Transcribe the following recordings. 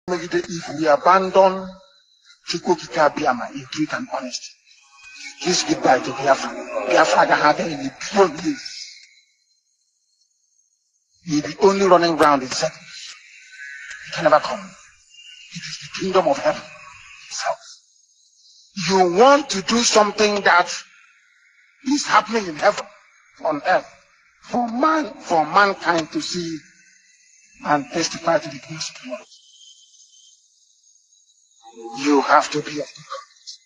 If we abandon Chukwukika Biama in truth and honesty, please goodbye to Biafra. Biafra have any years. You'll be only running around in circles. You can never come. It is the kingdom of heaven itself. You want to do something that is happening in heaven, on earth, for mankind to see and testify to the goodness of the Lord. You have to be of the courage.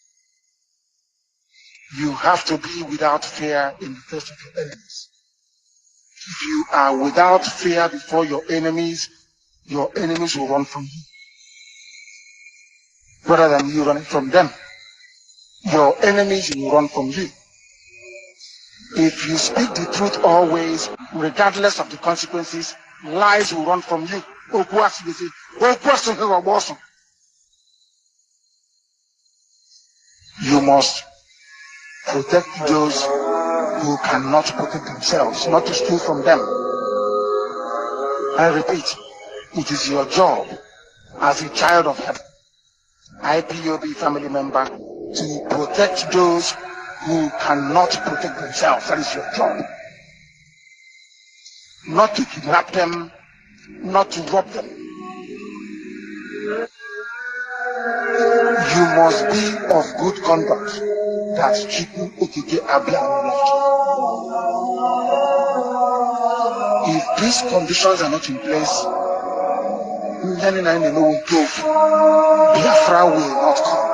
You have to be without fear in the face of your enemies. If you are without fear before your enemies will run from you. Rather than you running from them, your enemies will run from you. If you speak the truth always, regardless of the consequences, lies will run from you. You must protect those who cannot protect themselves, not to steal from them. I repeat, it is your job as a child of heaven, IPOB family member, to protect those who cannot protect themselves. That is your job. Not to kidnap them, not to rob them. You must be of good conduct. That's Chiku Okike Abiam left. If these conditions are not in place, Biafra will not come.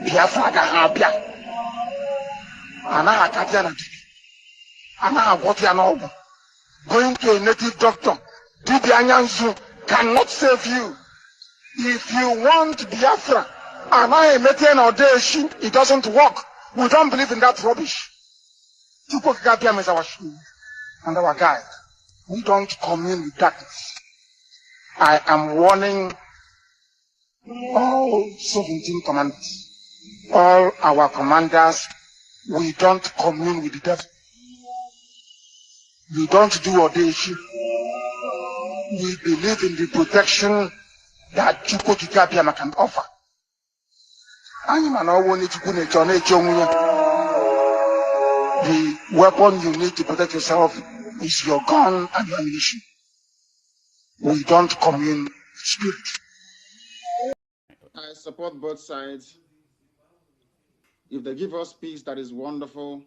Biafra Gahabia. Going to a native doctor, Didianyanzu cannot save you. If you want Biafra, it doesn't work. We don't believe in that rubbish. Chukwukika is our shield and our guide. We don't commune with darkness. I am warning all 17 commanders, all our commanders, we don't commune with the devil. We don't do ordination. We believe in the protection that Chukwukika can offer. The weapon you need to protect yourself is your gun and your ammunition. We don't commune with spirit. I support both sides. If they give us peace, that is wonderful.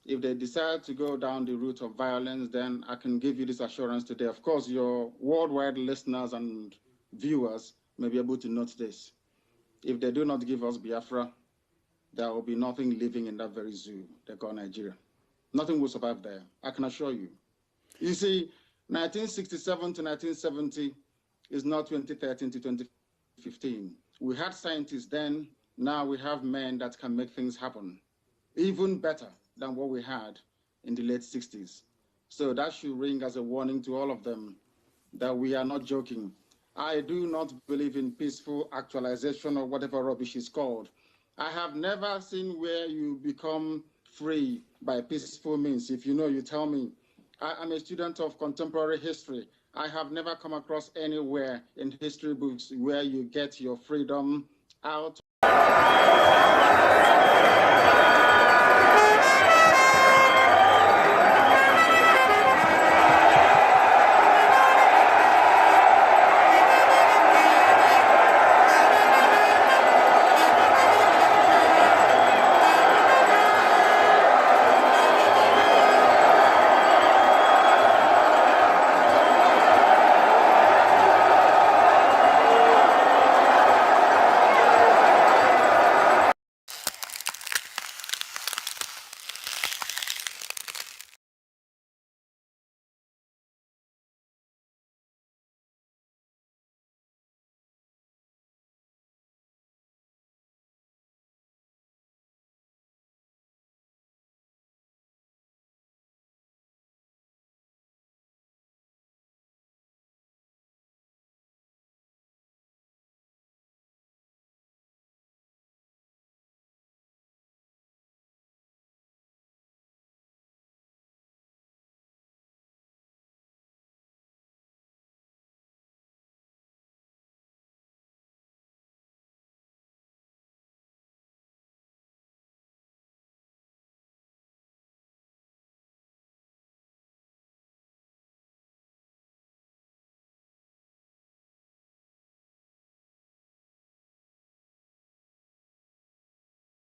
If they decide to go down the route of violence, then I can give you this assurance today. Of course, your worldwide listeners and viewers may be able to note this. If they do not give us Biafra, there will be nothing living in that very zoo they call Nigeria. Nothing will survive there, I can assure you. You see, 1967 to 1970 is not 2013 to 2015. We had scientists then, now we have men that can make things happen, even better than what we had in the late 60s. So that should ring as a warning to all of them that we are not joking. I do not believe in peaceful actualization or whatever rubbish is called. I have never seen where you become free by peaceful means. If you know, you tell me. I am a student of contemporary history. I have never come across anywhere in history books where you get your freedom out.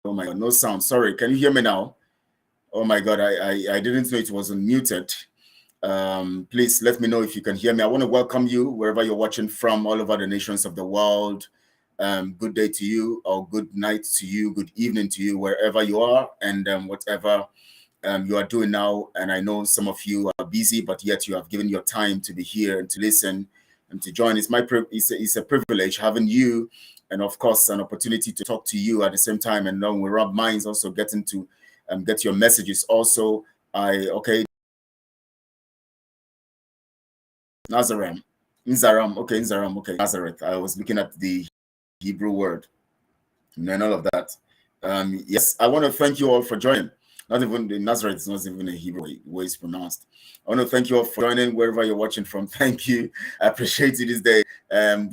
Oh my God, no sound. Sorry, can you hear me now? Oh my God, I didn't know it was unmuted. Please let me know if you can hear me. I want to welcome you wherever you're watching from, all over the nations of the world. Good day to you, or good night to you, good evening to you, wherever you are, and whatever you are doing now. And I know some of you are busy, but yet you have given your time to be here and to listen and to join. It's a privilege having you, and of course an opportunity to talk to you at the same time. And then we rub minds, also getting to get your messages. Also, Nazareth, Nzaram, okay, Nazareth. I was looking at the Hebrew word and all of that. Yes, I want to thank you all for joining. Not even the Nazareth is not even a Hebrew way it's pronounced. I want to thank you all for joining wherever you're watching from. Thank you. I appreciate it this day.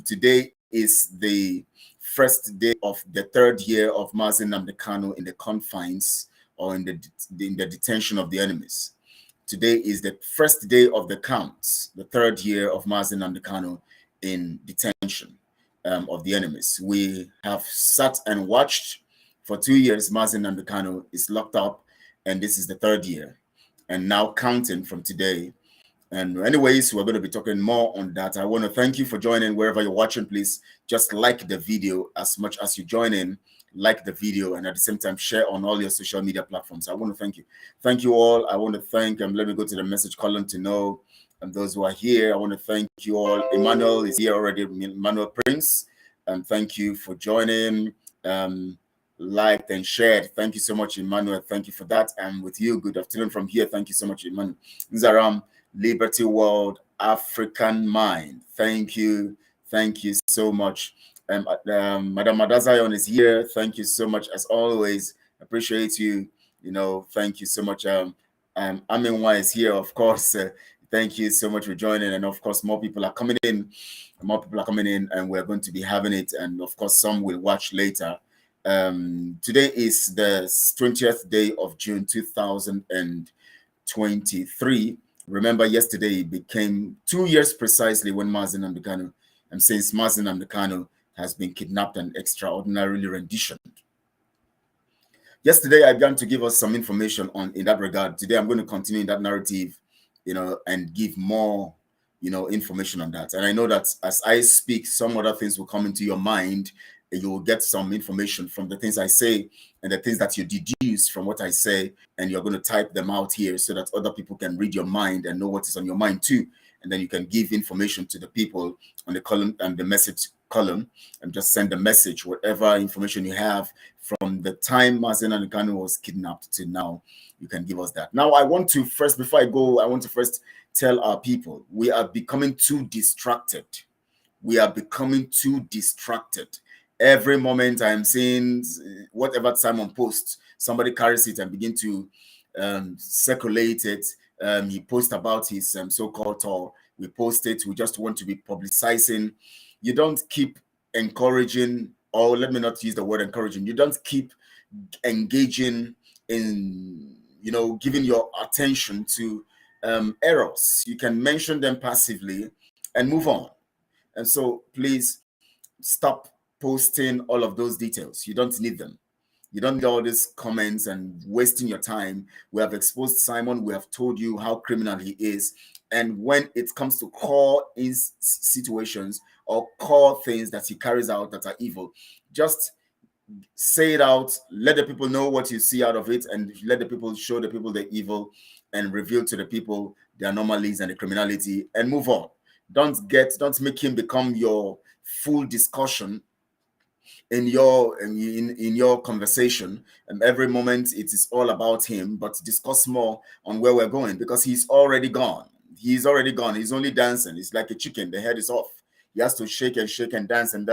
Today is the first day of the third year of Mazi Nnamdi Kanu in the confines, or in the detention of the enemies. Today is the first day of the counts, the third year of Mazi Nnamdi Kanu in detention of the enemies. We have sat and watched for 2 years. Mazi Nnamdi Kanu is locked up, and this is the third year, and now counting from today. And anyways, we're going to be talking more on that. I want to thank you for joining wherever you're watching. Please just like the video as much as you join in. Like the video, and at the same time share on all your social media platforms. I want to thank you. Thank you all. I want to thank, let me go to the message column to know those who are here. I want to thank you all. Emmanuel is here already, Emmanuel Prince. Thank you for joining. Liked and shared. Thank you so much, Emmanuel. Thank you for that. And with you, good afternoon from here. Thank you so much, Emmanuel. Nzaram, Liberty World, African Mind. Thank you. Thank you so much. Madam Madazion is here. Thank you so much, as always. Appreciate you. Thank you so much. Aminwa is here, of course. Thank you so much for joining. And of course, more people are coming in. And we're going to be having it. And of course, some will watch later. Today is the 20th day of June 2023. Remember, yesterday it became 2 years precisely when Mazi Nnamdi Kanu, and since Mazi Nnamdi Kanu has been kidnapped and extraordinarily renditioned. Yesterday, I began to give us some information in that regard. Today, I'm going to continue in that narrative, and give more, information on that. And I know that as I speak, some other things will come into your mind, and you will get some information from the things I say and the things that you deduce from what I say, and you're going to type them out here so that other people can read your mind and know what is on your mind too. And then you can give information to the people on the column and the message column, and just send a message, whatever information you have from the time Mazi Nnamdi Kanu was kidnapped to now. You can give us that. Now, before I go, I want to first tell our people, we are becoming too distracted. We are becoming too distracted. Every moment I'm seeing whatever Simon posts, somebody carries it and begin to circulate it. He posts about his so-called tour. We post it. We just want to be publicizing. You don't keep encouraging, or let me not use the word encouraging. You don't keep engaging in, giving your attention to errors. You can mention them passively and move on. And so please stop posting all of those details. You don't need them. You don't need all these comments and wasting your time. We have exposed Simon. We have told you how criminal he is. And when it comes to core situations or core things that he carries out that are evil, just say it out. Let the people know what you see out of it, and let the people show the people the evil and reveal to the people their anomalies and the criminality, and move on. Don't make him become your full discussion in your conversation, and every moment it is all about him. But discuss more on where we're going, because he's already gone. He's only dancing. It's like a chicken, the head is off. He has to shake and dance, and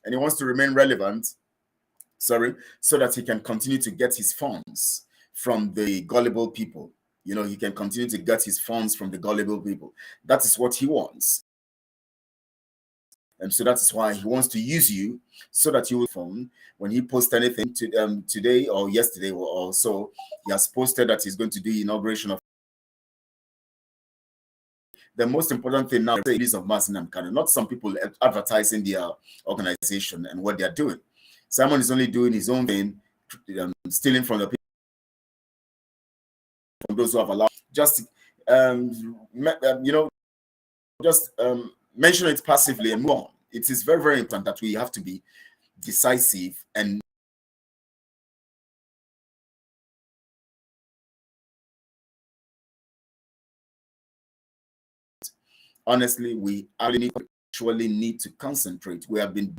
he wants to remain relevant, so that he can continue to get his funds from the gullible people. He can continue to get his funds from the gullible people. That is what he wants. And so that is why he wants to use you, so that you will phone when he posts anything today or yesterday or so. He has posted that he's going to do inauguration of the most important thing now, the release of Mazi Nnamdi Kanu, not some people advertising their organization and what they're doing. Simon is only doing his own thing, stealing from the people, from those who have allowed, just mention it passively and move on. It is very, very important that we have to be decisive and honestly, we actually need to concentrate. We have been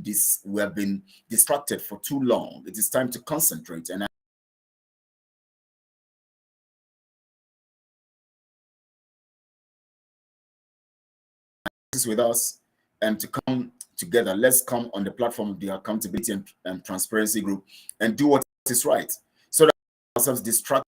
distracted for too long. It is time to concentrate. And with us and to come together. Let's come on the platform of the accountability and transparency group and do what is right, so that ourselves distract.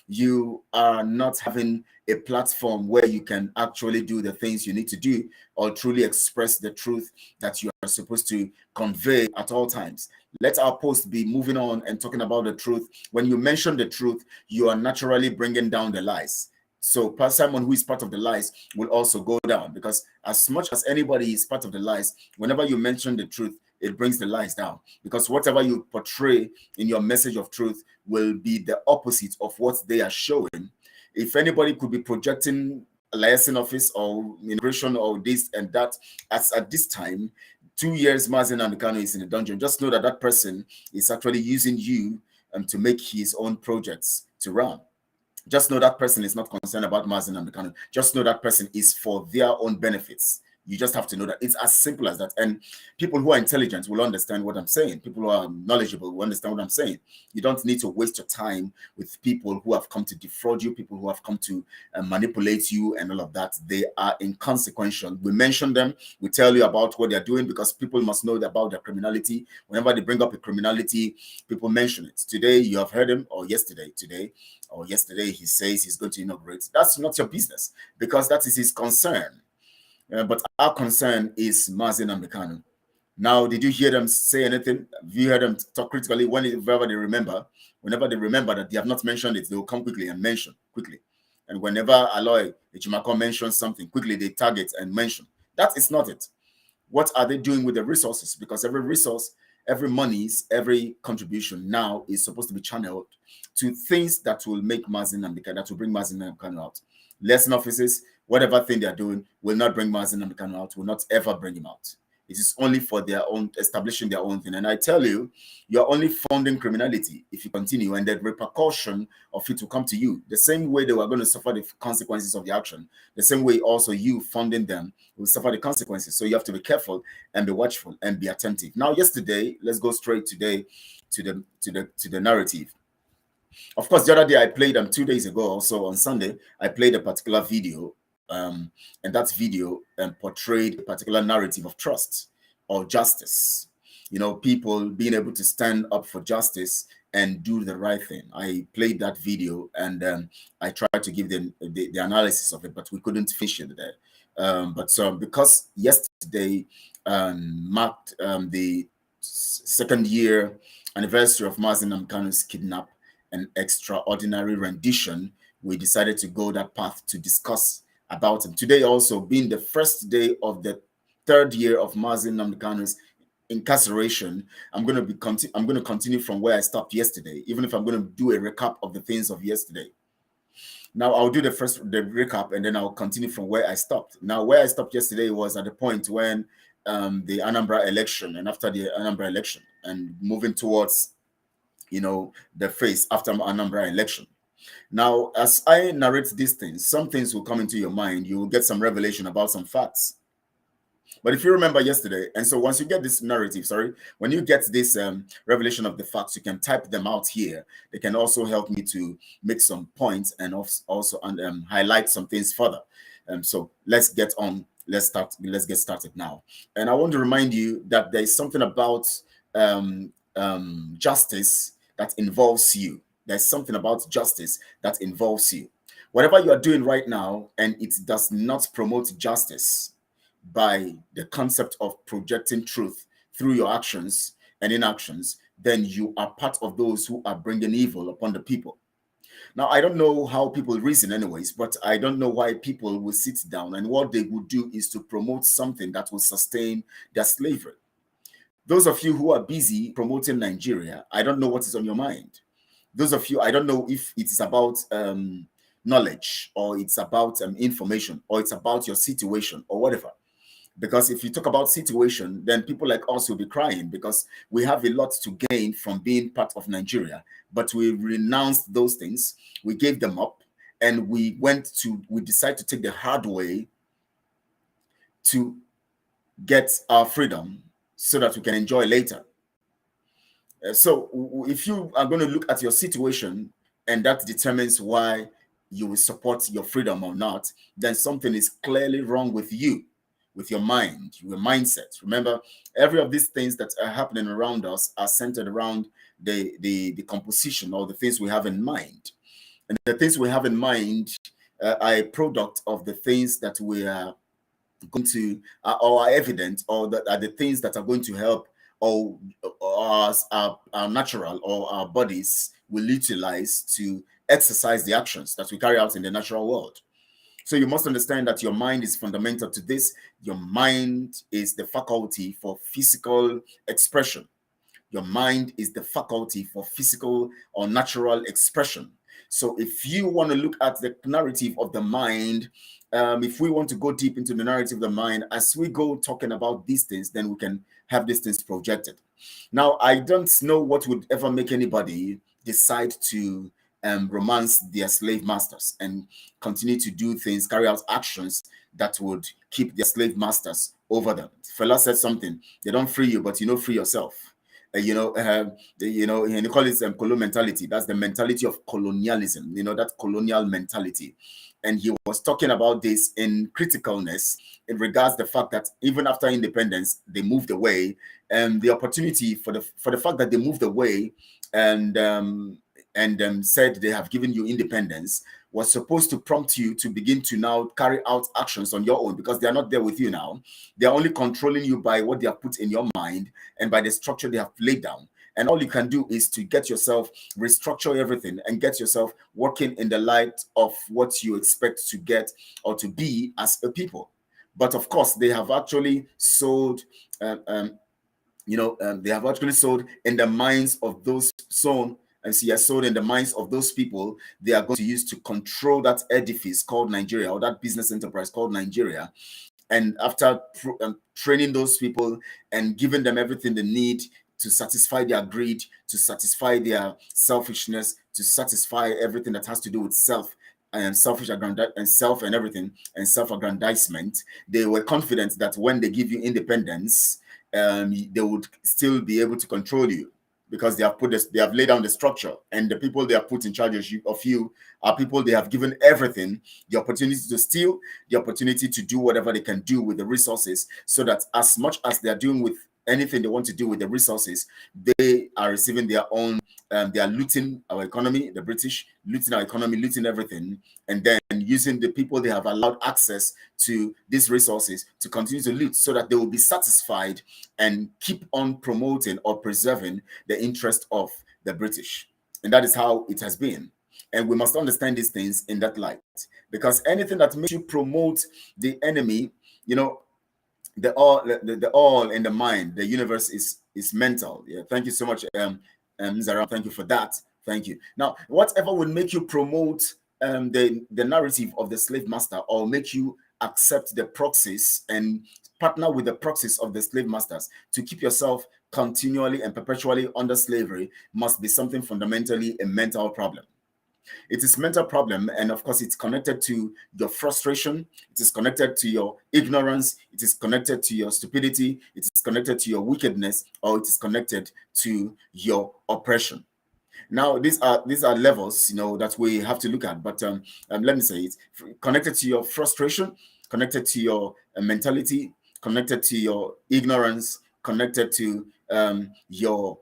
You are not having a platform where you can actually do the things you need to do or truly express the truth that you are supposed to convey at all times. Let our post be moving on and talking about the truth. When you mention the truth, you are naturally bringing down the lies. So someone who is part of the lies will also go down, because as much as anybody is part of the lies, whenever you mention the truth, it brings the lies down, because whatever you portray in your message of truth will be the opposite of what they are showing. If anybody could be projecting a liaison office or immigration or this and that, as at this time, 2 years Mazi Nnamdi Kanu is in the dungeon, just know that that person is actually using you to make his own projects to run. Just know that person is not concerned about Mazi Nnamdi Kanu. Just know that person is for their own benefits. You just have to know that. It's as simple as that. And people who are intelligent will understand what I'm saying. People who are knowledgeable will understand what I'm saying. You don't need to waste your time with people who have come to defraud you, people who have come to manipulate you and all of that. They are inconsequential. We mention them. We tell you about what they're doing, because people must know about their criminality. Whenever they bring up a criminality, people mention it. Today, you have heard him, or yesterday, he says he's going to inaugurate. That's not your business, because that is his concern. But our concern is Mazi Nnamdi Kanu. Now, did you hear them say anything? Have you heard them talk critically? Whenever they remember that they have not mentioned it, they will come quickly and mention quickly. And whenever Aloy Ejimako mentions something, quickly they target and mention. That is not it. What are they doing with the resources? Because every resource, every monies, every contribution now is supposed to be channeled to things that will make Mazi Nnamdi Kanu, that will bring Mazi Nnamdi Kanu out. Lesson offices, whatever thing they are doing, will not bring Mazi Nnamdi Kanu out, will not ever bring him out. It is only for their own, establishing their own thing. And I tell you, you're only funding criminality if you continue, and the repercussion of it will come to you. The same way they were going to suffer the consequences of the action, the same way also you funding them will suffer the consequences. So you have to be careful and be watchful and be attentive. Now, yesterday, let's go straight today to the narrative. Of course, the other day I played 2 days ago, also on Sunday, I played a particular video, and that video portrayed a particular narrative of trust or justice. You know, people being able to stand up for justice and do the right thing. I played that video, and I tried to give them the analysis of it, but we couldn't finish it there. Because yesterday marked the second year anniversary of Mazi Nnamdi Kanu's kidnap, an extraordinary rendition, we decided to go that path to discuss about him. Today also being the first day of the third year of Mazi Nnamdi Kanu's incarceration, I'm going to continue from where I stopped yesterday, even if I'm going to do a recap of the things of yesterday. Now I'll do the recap, and then I'll continue from where I stopped. Now, where I stopped yesterday was at the point when the Anambra election, and after the Anambra election, and moving towards the phase after Anambra election. Now, as I narrate these things, some things will come into your mind. You will get some revelation about some facts. But if you remember yesterday, and so once you get this narrative, when you get this revelation of the facts, you can type them out here. They can also help me to make some points and also highlight some things further. So let's get on. Let's get started now. And I want to remind you that there is something about justice that involves you. There's something about justice that involves you. Whatever you are doing right now, and it does not promote justice by the concept of projecting truth through your actions and inactions, then you are part of those who are bringing evil upon the people. Now, I don't know how people reason anyways, but I don't know why people will sit down and what they would do is to promote something that will sustain their slavery. Those of you who are busy promoting Nigeria, I don't know what is on your mind. Those of you, I don't know if it's about knowledge or it's about information or it's about your situation or whatever. Because if you talk about situation, then people like us will be crying because we have a lot to gain from being part of Nigeria. But we renounced those things, we gave them up, and we decided to take the hard way to get our freedom so that we can enjoy later. So if you are going to look at your situation and that determines why you will support your freedom or not, then something is clearly wrong with you, with your mind, your mindset. Remember, every of these things that are happening around us are centered around the composition or the things we have in mind. And the things we have in mind are a product of the things that we are going to, or are evident, or that are the things that are going to help or our natural or our bodies will utilize to exercise the actions that we carry out in the natural world. So you must understand that your mind is fundamental to this. Your mind is the faculty for physical expression. Your mind is the faculty for physical or natural expression. So if you want to look at the narrative of the mind, if we want to go deep into the narrative of the mind, as we go talking about these things, then we can have these things projected. Now, I don't know what would ever make anybody decide to romance their slave masters and continue to do things, carry out actions that would keep their slave masters over them. Fela said something: they don't free you, but you free yourself. And you call it colonial mentality. That's the mentality of colonialism, that colonial mentality. And he was talking about this in criticalness in regards to the fact that even after independence, they moved away, and the opportunity for the fact that they moved away and said they have given you independence was supposed to prompt you to begin to now carry out actions on your own, because they are not there with you now. They are only controlling you by what they have put in your mind and by the structure they have laid down. And all you can do is to get yourself, restructure everything and get yourself working in the light of what you expect to get or to be as a people. But of course, they have actually sold, they have actually sold in the minds of those sown in the minds of those people they are going to use to control that edifice called Nigeria, or that business enterprise called Nigeria. And after training those people and giving them everything they need to satisfy their greed, to satisfy their selfishness, to satisfy everything that has to do with self and selfish and self and everything and self-aggrandizement, they were confident that when they give you independence, they would still be able to control you, because they have laid down the structure, and the people they have put in charge of you are people they have given everything, the opportunity to steal, the opportunity to do whatever they can do with the resources, so that as much as they are doing with anything they want to do with the resources, they are receiving their own. They are looting our economy, the British looting our economy, looting everything, and then using the people they have allowed access to these resources to continue to loot, so that they will be satisfied and keep on promoting or preserving the interest of the British. And that is how it has been. And we must understand these things in that light, because anything that makes you promote the enemy, the all in the mind, the universe is mental. Yeah, thank you so much, Zara. Thank you for that. Thank you. Now, whatever would make you promote the narrative of the slave master, or make you accept the proxies and partner with the proxies of the slave masters to keep yourself continually and perpetually under slavery, must be something fundamentally a mental problem. It is a mental problem, and of course, it's connected to your frustration. It is connected to your ignorance. It is connected to your stupidity. It is connected to your wickedness, or it is connected to your oppression. Now, these are levels, that we have to look at. But let me say it: connected to your frustration, connected to your mentality, connected to your ignorance, connected to your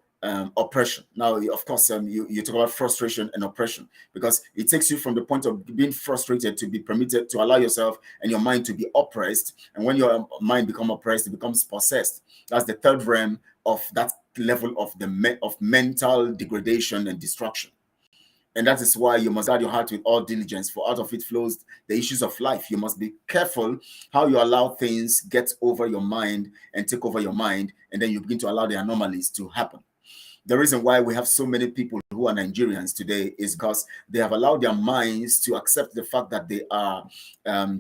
oppression. Now, of course, you talk about frustration and oppression, because it takes you from the point of being frustrated to be permitted to allow yourself and your mind to be oppressed. And when your mind becomes oppressed, it becomes possessed. That's the third realm of that level of mental degradation and destruction. And that is why you must guard your heart with all diligence, for out of it flows the issues of life. You must be careful how you allow things get over your mind and take over your mind, and then you begin to allow the anomalies to happen. The reason why we have so many people who are Nigerians today is because they have allowed their minds to accept the fact that they are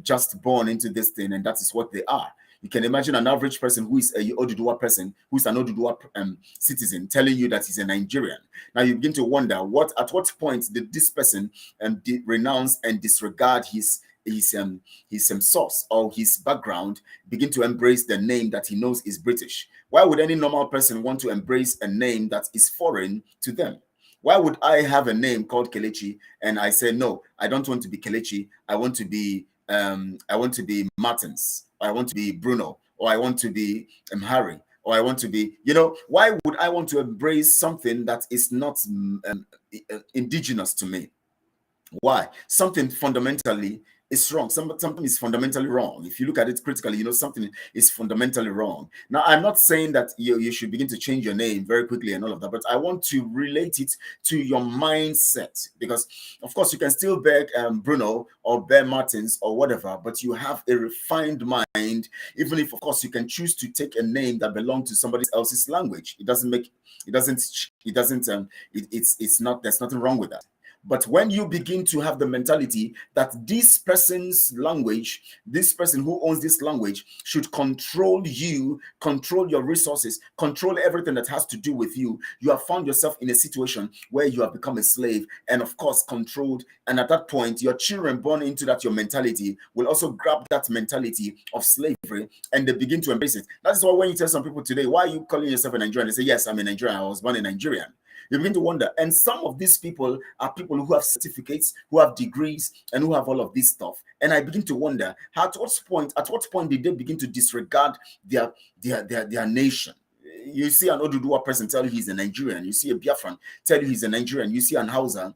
just born into this thing, and that is what they are. You can imagine an average person who is a Oduduwa person, who is an Oduduwa citizen, telling you that he's a Nigerian. Now you begin to wonder, at what point did this person renounce and disregard his source or his background, begin to embrace the name that he knows is British? Why would any normal person want to embrace a name that is foreign to them? Why would I have a name called Kelechi and I say, no, I don't want to be Kelechi, I want to be Martins, or I want to be Bruno, or I want to be Harry, or I want to be, why would I want to embrace something that is not indigenous to me? Why? Something fundamentally is wrong. Something is fundamentally wrong. If you look at it critically, something is fundamentally wrong. Now, I'm not saying that you should begin to change your name very quickly and all of that, but I want to relate it to your mindset, because, of course, you can still bear Bruno or bear Martins or whatever, but you have a refined mind, even if, of course, you can choose to take a name that belongs to somebody else's language. There's nothing wrong with that. But when you begin to have the mentality that this person's language, this person who owns this language should control you, control your resources, control everything that has to do with you, you have found yourself in a situation where you have become a slave and, of course, controlled. And at that point, your children born into that, your mentality, will also grab that mentality of slavery and they begin to embrace it. That is why when you tell some people today, why are you calling yourself a Nigerian? They say, yes, I'm a Nigerian. I was born a Nigerian. You begin to wonder. And some of these people are people who have certificates, who have degrees, and who have all of this stuff. And I begin to wonder, at what point did they begin to disregard their nation? You see an Oduduwa person tell you he's a Nigerian. You see a Biafran tell you he's a Nigerian. You see an Hausa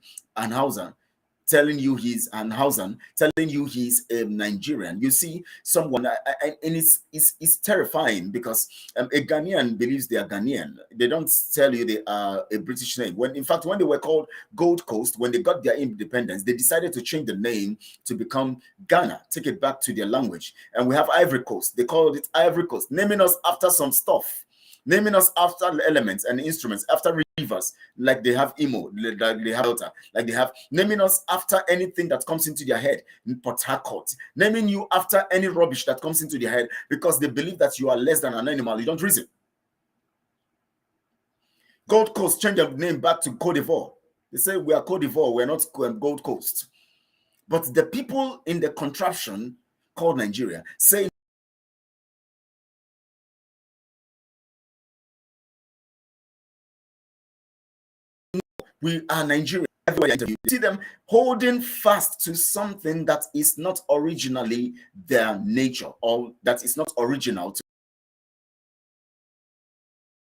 telling you he's an Hausan, telling you he's a Nigerian. You see someone, and it's terrifying, because a Ghanaian believes they are Ghanaian. They don't tell you they are a British name. In fact, when they were called Gold Coast, when they got their independence, they decided to change the name to become Ghana, take it back to their language. And we have Ivory Coast. They called it Ivory Coast, naming us after some stuff. Naming us after elements and instruments, after rivers, like they have Imo, like they have Delta, like they have, naming us after anything that comes into their head in Port Harcourt, naming you after any rubbish that comes into their head, because they believe that you are less than an animal. You don't reason. Gold Coast changed their name back to Côte d'Ivoire. They say we are Côte d'Ivoire, we're not Gold Coast. But the people in the contraption called Nigeria say we are Nigerian. Everywhere you see them holding fast to something that is not originally their nature, or that is not original to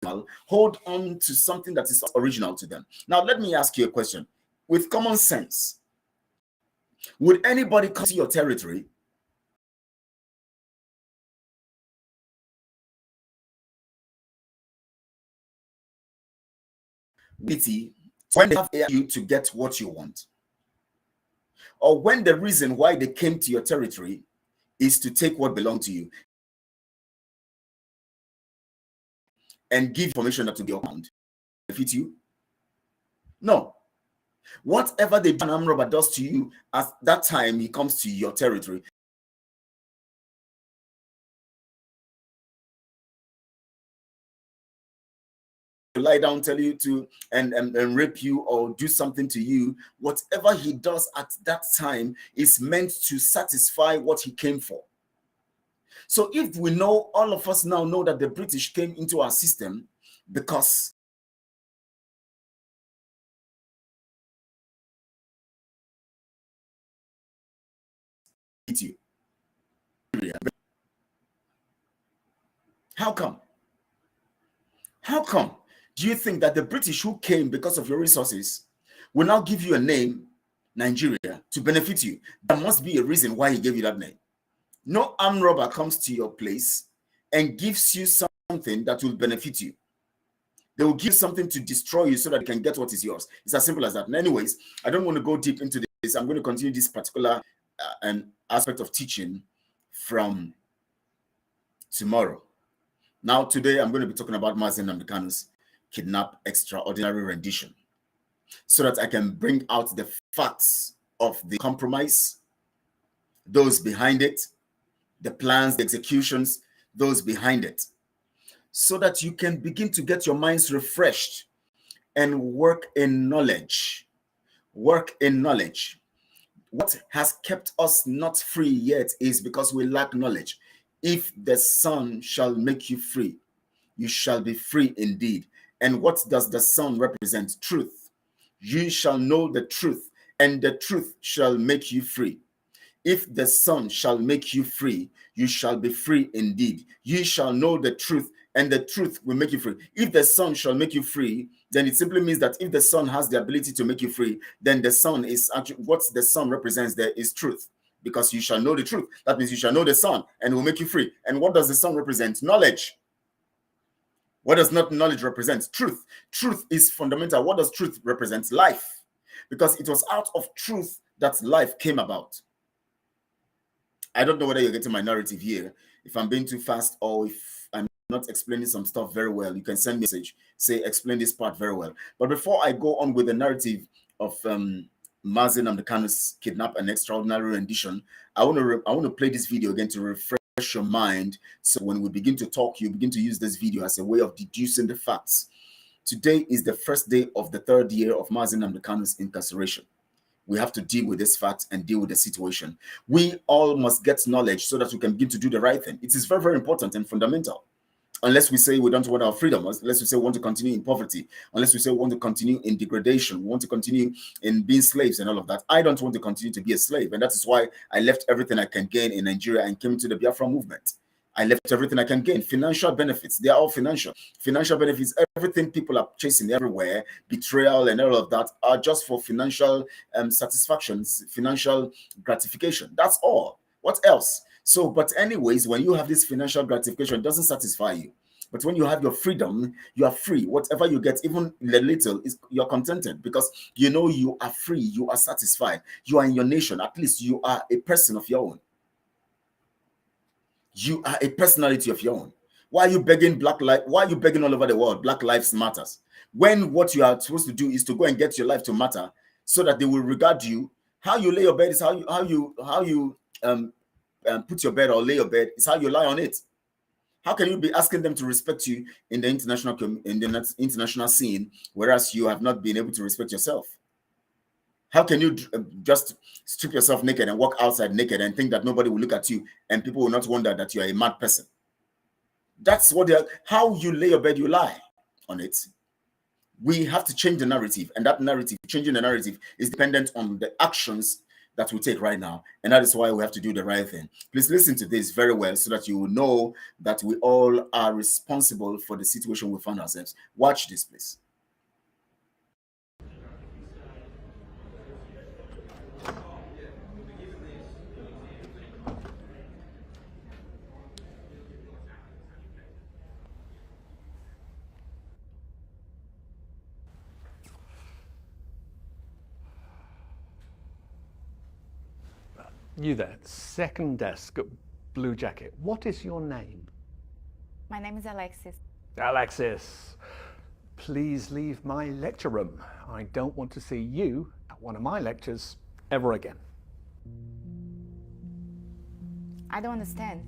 them. Hold on to something that is original to them. Now, let me ask you a question. With common sense, would anybody come to your territory when they have you to get what you want? Or when the reason why they came to your territory is to take what belongs to you and give information that will be around benefit you? No. Whatever the armed robber does to you at that time he comes to your territory, to lie down, tell you to and rape you or do something to you, whatever he does at that time is meant to satisfy what he came for. So if we know, all of us now know that the British came into our system because you. How come? How come do you think that the British who came because of your resources will now give you a name, Nigeria, to benefit you? There must be a reason why he gave you that name. No armed robber comes to your place and gives you something that will benefit you. They will give something to destroy you so that you can get what is yours. It's as simple as that. And anyways, I don't want to go deep into this. I'm going to continue this particular aspect of teaching from tomorrow. Now, today, I'm going to be talking about Mazi Nnamdi Kanu's kidnap extraordinary rendition so that I can bring out the facts of the compromise, those behind it, the plans, the executions, those behind it, so that you can begin to get your minds refreshed and work in knowledge. Work in knowledge. What has kept us not free yet is because we lack knowledge. If the Son shall make you free, you shall be free indeed. And what does the Son represent? Truth. You shall know the truth, and the truth shall make you free. If the Son shall make you free, you shall be free indeed. You shall know the truth, and the truth will make you free. If the Son shall make you free, then it simply means that if the Son has the ability to make you free, then the Son is actually, what the Son represents there is truth. Because you shall know the truth. That means you shall know the Son, and it will make you free. And what does the Son represent? Knowledge. What does not knowledge represent? Truth. Truth is fundamental. What does truth represent? Life. Because it was out of truth that life came about. I don't know whether you're getting my narrative here. If I'm being too fast or if I'm not explaining some stuff very well, you can send me a message, say, explain this part very well. But before I go on with the narrative of Mazi Nnamdi Kanu's kidnap and extraordinary rendition, I want to play this video again to refresh your mind. So when we begin to talk, you begin to use this video as a way of deducing the facts. Today is the first day of the third year of Mazi Nnamdi Kanu's incarceration. We have to deal with this fact and deal with the situation. We all must get knowledge so that we can begin to do the right thing. It is very, very important and fundamental. Unless we say we don't want our freedom, unless we say we want to continue in poverty, unless we say we want to continue in degradation, we want to continue in being slaves and all of that. I don't want to continue to be a slave. And that is why I left everything I can gain in Nigeria and came to the Biafra movement. I left everything I can gain. Financial benefits, they are all financial. Financial benefits, everything people are chasing everywhere, betrayal and all of that are just for financial satisfactions, financial gratification. That's all. What else? So, but anyways, when you have this financial gratification, it doesn't satisfy you. But when you have your freedom, you are free. Whatever you get, even the little, you're contented because you know you are free, you are satisfied. You are in your nation. At least you are a person of your own. You are a personality of your own. Why are you begging Black life? Why are you begging all over the world? Black lives matters. When what you are supposed to do is to go and get your life to matter, so that they will regard you. How you lay your bed is how you put your bed or lay your bed is how you lie on it. How can you be asking them to respect you in the international scene, whereas you have not been able to respect yourself? How can you just strip yourself naked and walk outside naked and think that nobody will look at you and people will not wonder that you are a mad person? That's what how you lay your bed, you lie on it. We have to change the narrative, and that narrative, changing the narrative, is dependent on the actions that we take right now, and that is why we have to do the right thing. Please listen to this very well so that you will know that we all are responsible for the situation we find ourselves. Watch this, please. You there, second desk, blue jacket. What is your name? My name is Alexis. Alexis, please leave my lecture room. I don't want to see you at one of my lectures ever again. I don't understand.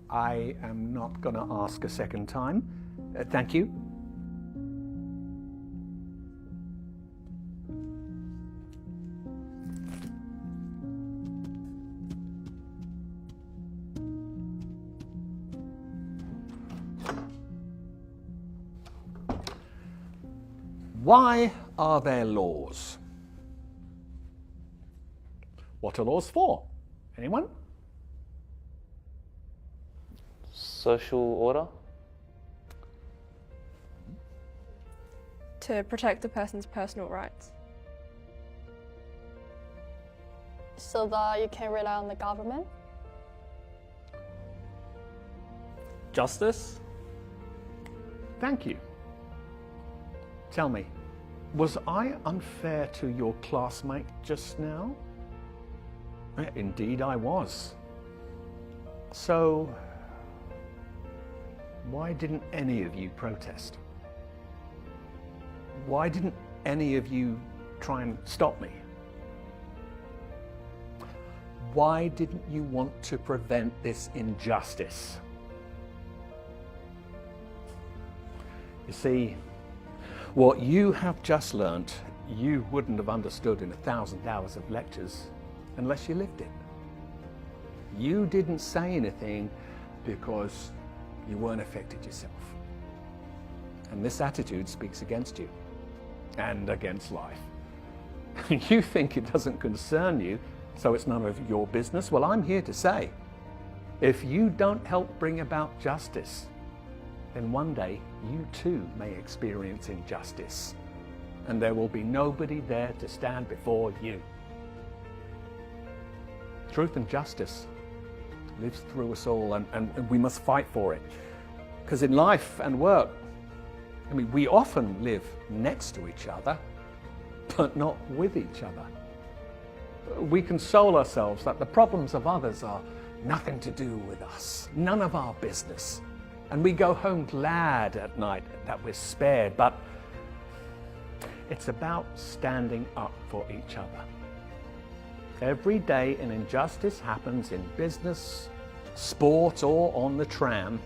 I am not going to ask a second time. Thank you. Why are there laws? What are laws for? Anyone? Social order? To protect the person's personal rights. So that you can rely on the government? Justice? Thank you. Tell me, was I unfair to your classmate just now? Indeed I was. So, why didn't any of you protest? Why didn't any of you try and stop me? Why didn't you want to prevent this injustice? You see, what you have just learnt, you wouldn't have understood in 1,000 hours of lectures unless you lived it. You didn't say anything because you weren't affected yourself. And this attitude speaks against you and against life. You think it doesn't concern you, so it's none of your business. Well, I'm here to say, if you don't help bring about justice, then one day you too may experience injustice, and there will be nobody there to stand before you. Truth and justice lives through us all, and we must fight for it. Because in life and work, I mean, we often live next to each other, but not with each other. We console ourselves that the problems of others are nothing to do with us, none of our business. And we go home glad at night that we're spared, but it's about standing up for each other. Every day an injustice happens in business, sport, or on the tram.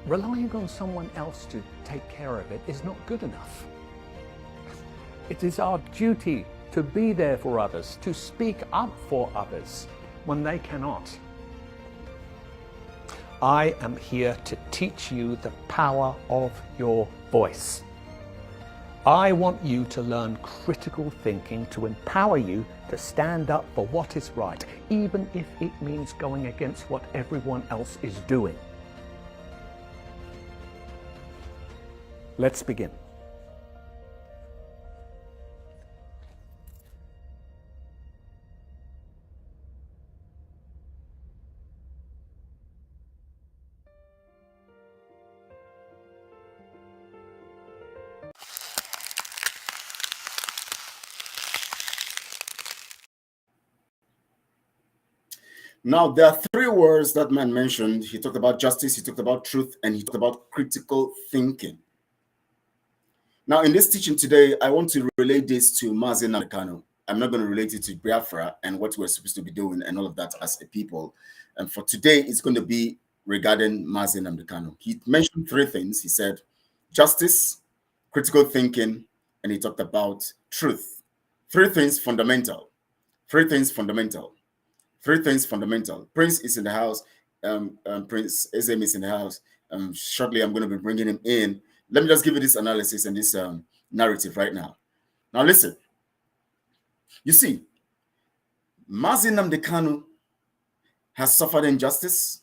Relying on someone else to take care of it is not good enough. It is our duty to be there for others, to speak up for others when they cannot. I am here to teach you the power of your voice. I want you to learn critical thinking to empower you to stand up for what is right, even if it means going against what everyone else is doing. Let's begin. Now, there are three words that man mentioned. He talked about justice, he talked about truth, and he talked about critical thinking. Now, in this teaching today, I want to relate this to Mazi Nnamdi Kanu. I'm not going to relate it to Biafra and what we're supposed to be doing and all of that as a people. And for today, it's going to be regarding Mazi Nnamdi Kanu. He mentioned three things. He said justice, critical thinking, and he talked about truth. Three things fundamental. Three things fundamental. Three things fundamental. Prince is in the house. Prince Ezem is in the house. Shortly, I'm going to be bringing him in. Let me just give you this analysis and this narrative right now. Now, listen. You see, Mazi Nnamdi Kanu has suffered injustice.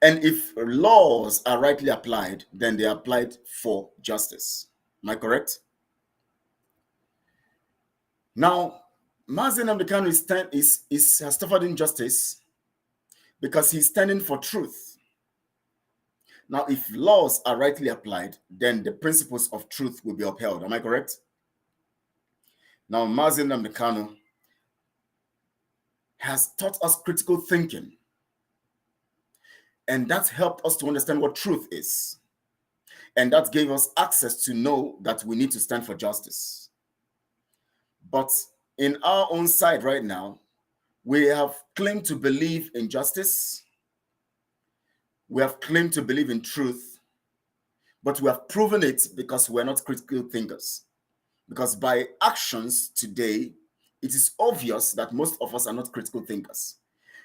And if laws are rightly applied, then they are applied for justice. Am I correct? Now, Mazi Nnamdi Kanu has suffered injustice because he's standing for truth. Now, if laws are rightly applied, then the principles of truth will be upheld. Am I correct? Now, Mazi Nnamdi Kanu has taught us critical thinking, and that's helped us to understand what truth is. And that gave us access to know that we need to stand for justice. But in our own side right now, we have claimed to believe in justice. We have claimed to believe in truth, but we have proven it because we're not critical thinkers. Because by actions today, it is obvious that most of us are not critical thinkers.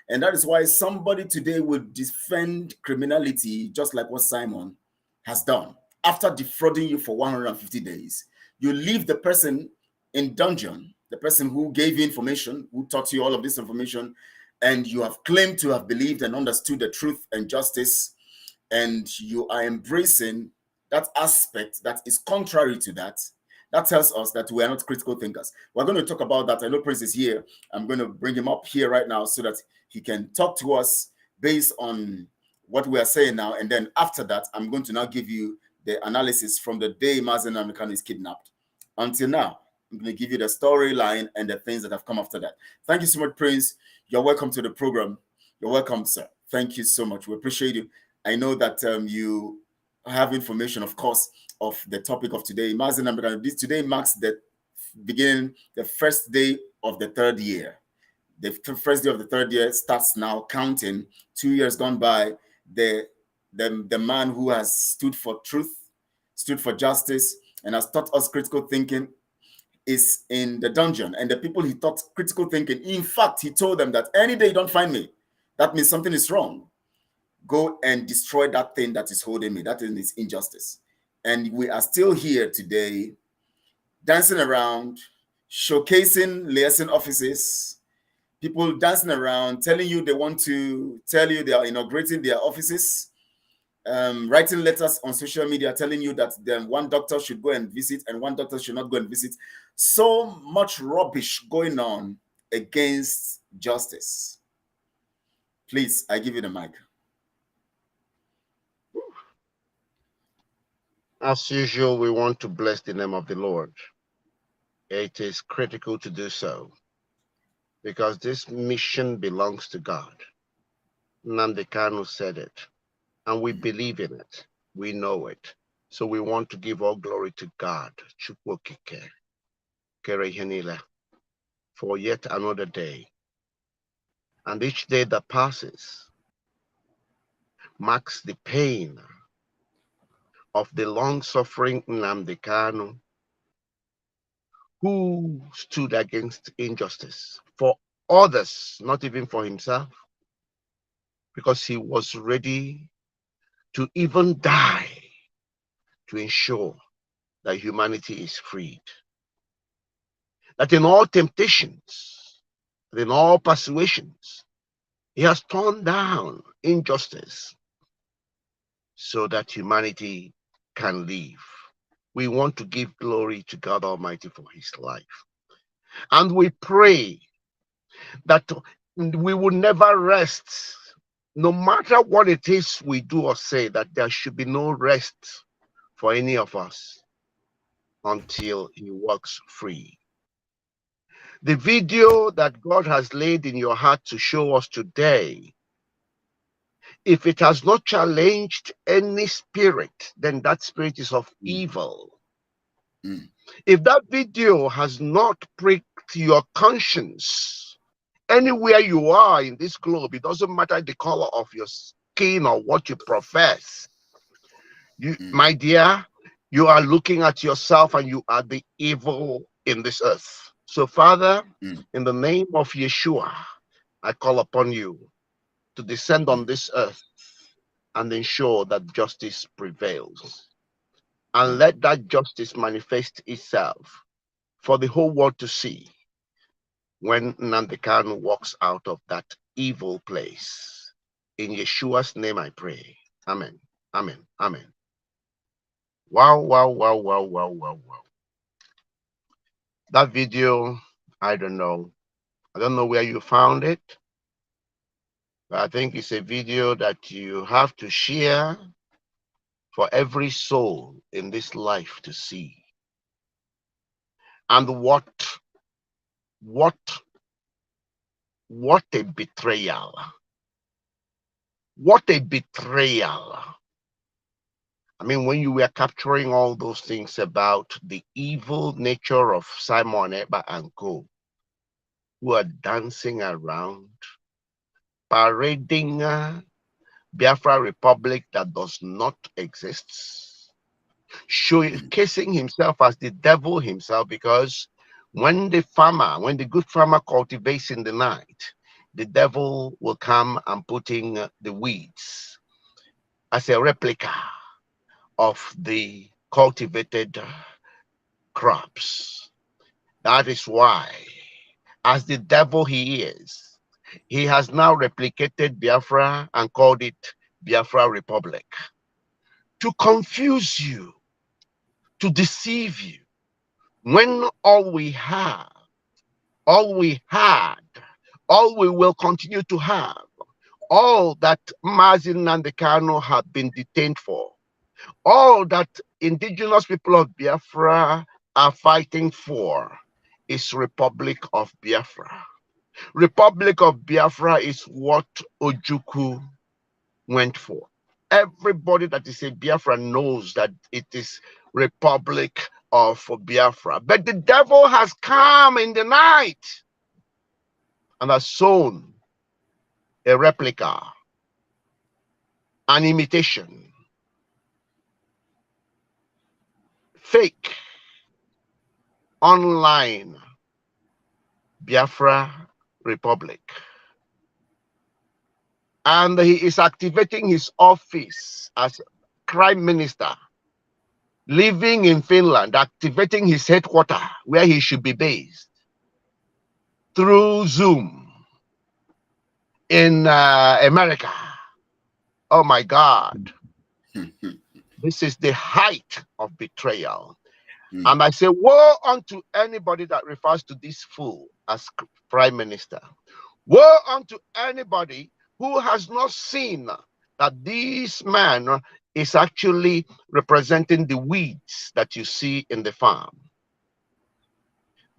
And that is why somebody today will defend criminality just like what Simon has done. After defrauding you for 150 days, you leave the person in dungeon, the person who gave you information, who taught you all of this information, and you have claimed to have believed and understood the truth and justice, and you are embracing that aspect that is contrary to that. That tells us that we are not critical thinkers. We're going to talk about that. I know Prince is here. I'm going to bring him up here right now so that he can talk to us based on what we are saying now, and then after that, I'm going to now give you the analysis from the day Mazi Nnamdi Kanu is kidnapped until now. I'm going to give you the storyline and the things that have come after that. Thank you so much, Prince. You're welcome to the program. You're welcome, sir. Thank you so much. We appreciate you. I know that you have information, of course, of the topic of today. Mazi Nnamdi Kanu, today marks the beginning, the first day of the third year. The first day of the third year starts now counting. 2 years gone by. The man who has stood for truth, stood for justice, and has taught us critical thinking is in the dungeon. And the people he taught critical thinking, in fact, he told them that any day you don't find me, that means something is wrong. Go and destroy that thing that is holding me. That is injustice. And we are still here today, dancing around, showcasing liaison offices, people dancing around, telling you they want to tell you they are inaugurating their offices, writing letters on social media telling you that then one doctor should go and visit and one doctor should not go and visit. So much rubbish going on against justice. Please, I give you the mic. As usual, we want to bless the name of the Lord. It is critical to do so because this mission belongs to God. Nnamdi Kanu said it, and we believe in it. We know it. So we want to give all glory to God, Chukwu Okike, Kere ihe niile, for yet another day. And each day that passes marks the pain of the long-suffering Nnamdi Kanu, who stood against injustice for others, not even for himself, because he was ready to even die to ensure that humanity is freed. That in all temptations, in all persuasions, he has torn down injustice so that humanity can live. We want to give glory to God Almighty for his life. And we pray that we will never rest, no matter what it is we do or say, that there should be no rest for any of us until he walks free. The video that God has laid in your heart to show us today, if it has not challenged any spirit, then that spirit is of evil. If that video has not pricked your conscience, anywhere you are in this globe, it doesn't matter the color of your skin or what you profess, my dear, you are looking at yourself and you are the evil in this earth. So Father, in the name of Yeshua, I call upon you to descend on this earth and ensure that justice prevails. And let that justice manifest itself for the whole world to see when Nnamdi Kanu walks out of that evil place. In Yeshua's name I pray. Amen. Amen. Amen. Wow, wow, wow, wow, wow, wow, wow. That video, I don't know. I don't know where you found it. But I think it's a video that you have to share for every soul in this life to see. And what a betrayal. What a betrayal. I mean, when you were capturing all those things about the evil nature of Simon Eba and co, who are dancing around, parading Biafra Republic that does not exist, showcasing himself as the devil himself, because when the good farmer cultivates in the night, the devil will come and put in the weeds as a replica of the cultivated crops. That is why, as the devil he is, he has now replicated Biafra and called it Biafra Republic to confuse you, to deceive you, when all we have, all we had, all we will continue to have, all that Mazin and the Kano have been detained for, all that indigenous people of Biafra are fighting for, is Republic of Biafra. Republic of Biafra is what Ojukwu went for. Everybody that is a Biafra knows that it is Republic of Biafra. But the devil has come in the night and has sown a replica, an imitation, fake, online Biafra Republic. And he is activating his office as Prime Minister, living in Finland, activating his headquarters where he should be based through Zoom in America. Oh my God. This is the height of betrayal. And I say, woe unto anybody that refers to this fool as Prime Minister. Woe unto anybody who has not seen that this man is actually representing the weeds that you see in the farm.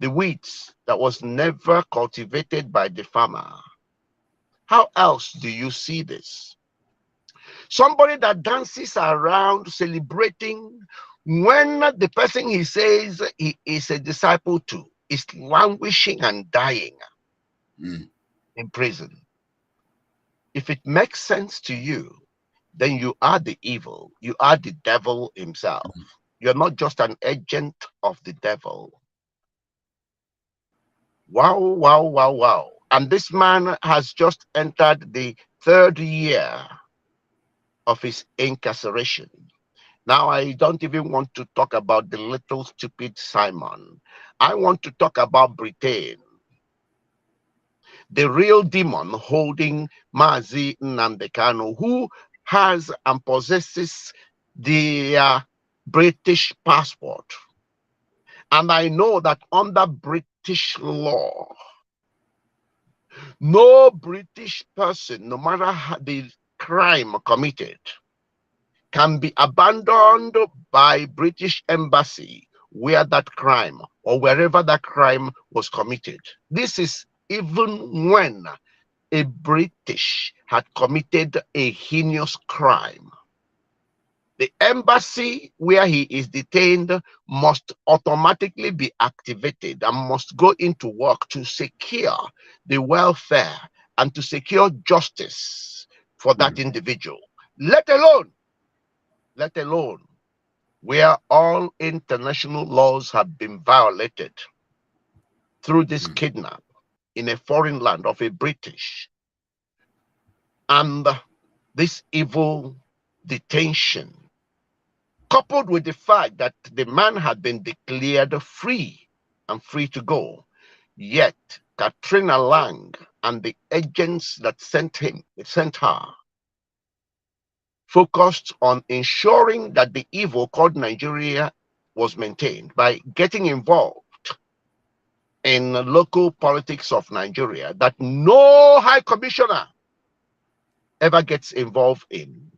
The weeds that was never cultivated by the farmer. How else do you see this? Somebody that dances around celebrating when the person he says he is a disciple to is languishing and dying in prison. If it makes sense to you, then you are the evil. You are the devil himself. You're not just an agent of the devil. Wow, wow, wow, wow. And this man has just entered the 3rd year of his incarceration. Now, I don't even want to talk about the little stupid Simon. I want to talk about Britain. The real demon holding Mazi Nnamdi Kanu, who has and possesses the British passport. And I know that under British law, no British person, no matter the crime committed, can be abandoned by British embassy where that crime or wherever that crime was committed. This is even when a British had committed a heinous crime. The embassy where he is detained must automatically be activated and must go into work to secure the welfare and to secure justice for that individual. Let alone where all international laws have been violated through this kidnap in a foreign land of a British, and this evil detention, coupled with the fact that the man had been declared free and free to go, yet Katrina Lang and the agents that sent her, focused on ensuring that the evil called Nigeria was maintained by getting involved in local politics of Nigeria that no high commissioner ever gets involved in.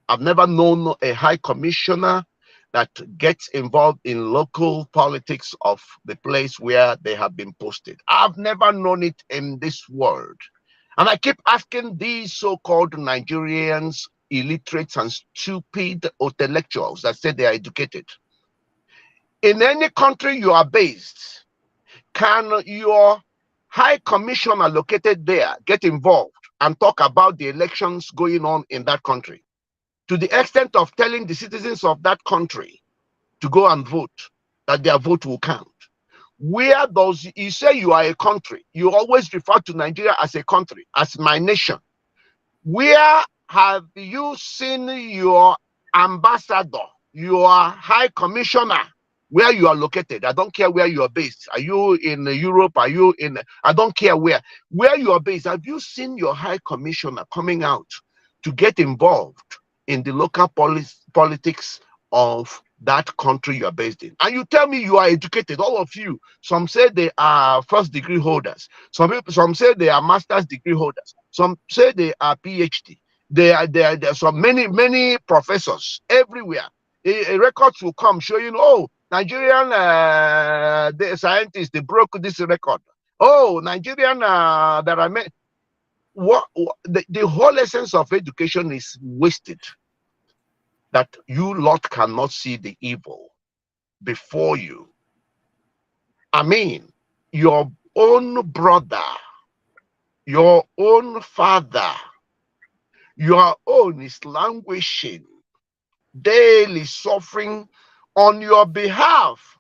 I've never known a high commissioner that gets involved in local politics of the place where they have been posted. I've never known it in this world. And I keep asking these so-called Nigerians, illiterates and stupid intellectuals that say they are educated. In any country you are based, can your high commissioner located there get involved and talk about the elections going on in that country, to the extent of telling the citizens of that country to go and vote, that their vote will count? Where does you say you are a country? You always refer to Nigeria as a country, as my nation. Where have you seen your ambassador, your high commissioner, where you are located? I don't care where you are based. Are you in Europe? Are you in, I don't care where you are based. Have you seen your high commissioner coming out to get involved in the local politics of that country you are based in. And you tell me you are educated, all of you. Some say they are first degree holders. Some say they are master's degree holders. Some say they are PhD. There are some many professors everywhere. A records will come showing, oh, Nigerian the scientists, they broke this record. Oh, Nigerian there are many. The whole essence of education is wasted. That you lot cannot see the evil before you. I mean, your own brother, your own father, your own is languishing, daily suffering on your behalf.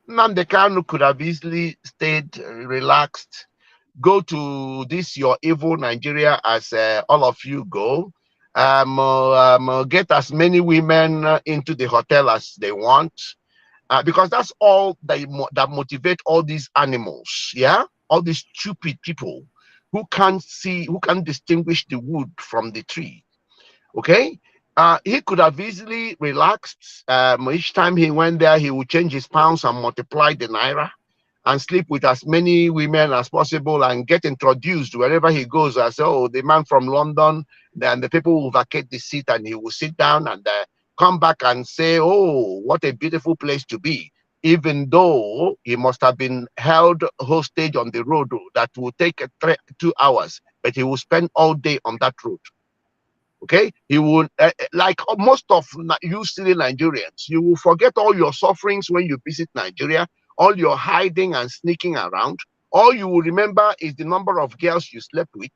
Nnamdi Kanu could have easily stayed relaxed, go to this your evil Nigeria as all of you go, get as many women into the hotel as they want, because that's all that motivate all these animals, yeah, all these stupid people who can't see, who can't distinguish the wood from the tree. Okay, he could have easily relaxed. Each time he went there, he would change his pounds and multiply the naira and sleep with as many women as possible and get introduced wherever he goes as, oh, the man from London. Then the people will vacate the seat and he will sit down and come back and say, oh, what a beautiful place to be, even though he must have been held hostage on the road that will take 2 hours, but he will spend all day on that road. Okay, he will, like most of you silly Nigerians, you will forget all your sufferings when you visit Nigeria, all your hiding and sneaking around. All you will remember is the number of girls you slept with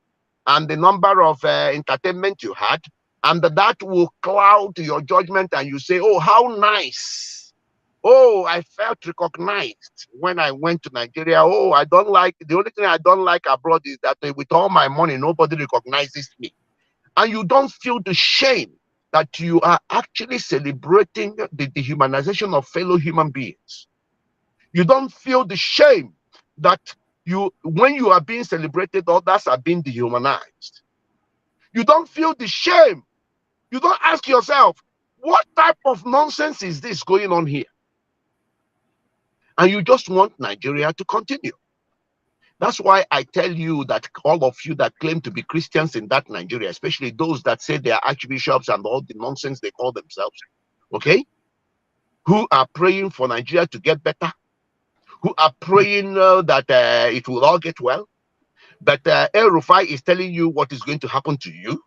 and the number of entertainment you had, and that will cloud your judgment, and you say, oh, how nice. Oh, I felt recognized when I went to Nigeria. Oh, I don't like, the only thing I don't like abroad is that with all my money, nobody recognizes me. And you don't feel the shame that you are actually celebrating the dehumanization of fellow human beings. You don't feel the shame that when you are being celebrated, others are being dehumanized. You don't feel the shame. You don't ask yourself, what type of nonsense is this going on here? And you just want Nigeria to continue. That's why I tell you that all of you that claim to be Christians in that Nigeria, especially those that say they are archbishops and all the nonsense they call themselves, okay, who are praying for Nigeria to get better, who are praying that it will all get well, but El Rufai is telling you what is going to happen to you.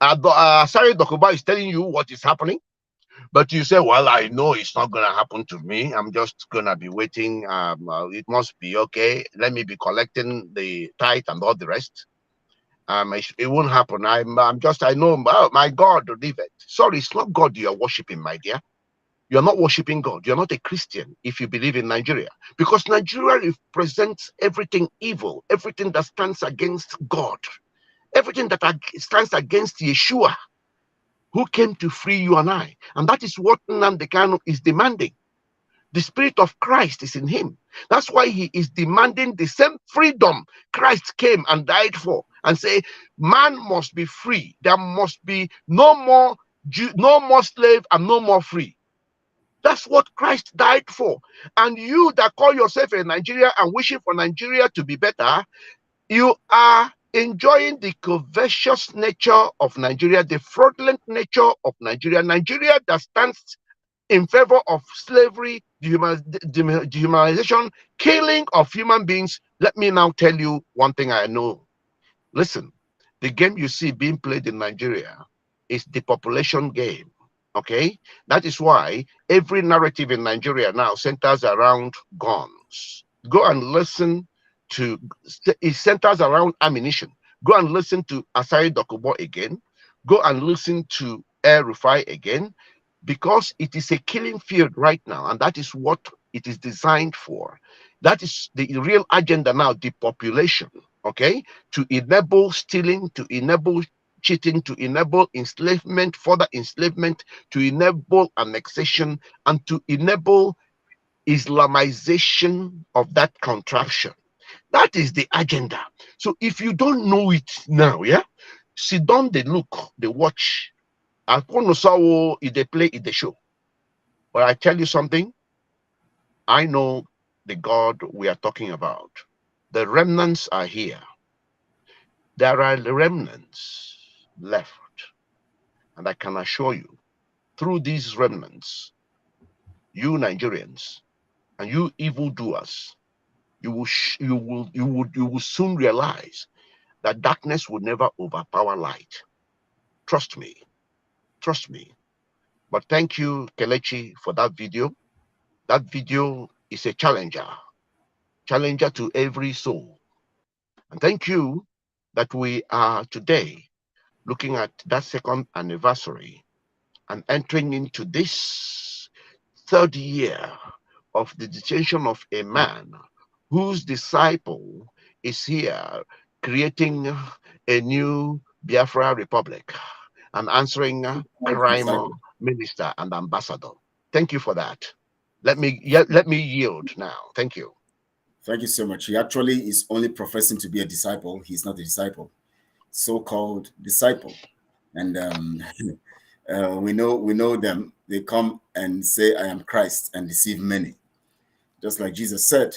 Sari Dokuba is telling you what is happening. But you say, well, I know it's not going to happen to me. I'm just going to be waiting. It must be okay. Let me be collecting the tithe and all the rest. It won't happen. I know, oh, my God, leave it. Sorry, it's not God you are worshiping, my dear. You're not worshiping God. You're not a Christian if you believe in Nigeria. Because Nigeria represents everything evil, everything that stands against God, everything that stands against Yeshua, who came to free you and I. And that is what Nnamdi Kanu is demanding. The Spirit of Christ is in him. That's why he is demanding the same freedom Christ came and died for, and say, man must be free. There must be no more slave and no more free. That's what Christ died for. And you that call yourself a Nigeria and wishing for Nigeria to be better, you are enjoying the covetous nature of Nigeria, the fraudulent nature of Nigeria, Nigeria that stands in favor of slavery, dehumanization, killing of human beings. Let me now tell you one thing I know. Listen, the game you see being played in Nigeria is the population game. Okay, that is why every narrative in Nigeria now centers around guns. Go and listen to, it centers around ammunition. Go and listen to Asari Dokubo again. Go and listen to El Rufai again, because it is a killing field right now, and that is what it is designed for. That is the real agenda now, depopulation, okay, to enable stealing, to enable cheating, to enable enslavement, further enslavement, to enable annexation, and to enable Islamization of that contraption. That is the agenda. So if you don't know it now, yeah, sit down, they look, they watch, I couldn't saw if they play in the show. But I tell you something, I know the God we are talking about. The remnants are here. There are remnants left. And I can assure you, through these remnants, you Nigerians and you evildoers, you will soon realize that darkness will never overpower light. Trust me. Trust me. But thank you, Kelechi, for that video. That video is a challenger to every soul. And thank you that we are today looking at that second anniversary and entering into this third year of the detention of a man whose disciple is here creating a new Biafra Republic and answering prime minister and ambassador. Thank you for that. Let me yield now. Thank you. Thank you so much. He actually is only professing to be a disciple. He's not a disciple, so-called disciple. And we know them. They come and say, I am Christ, and deceive many. Just like Jesus said,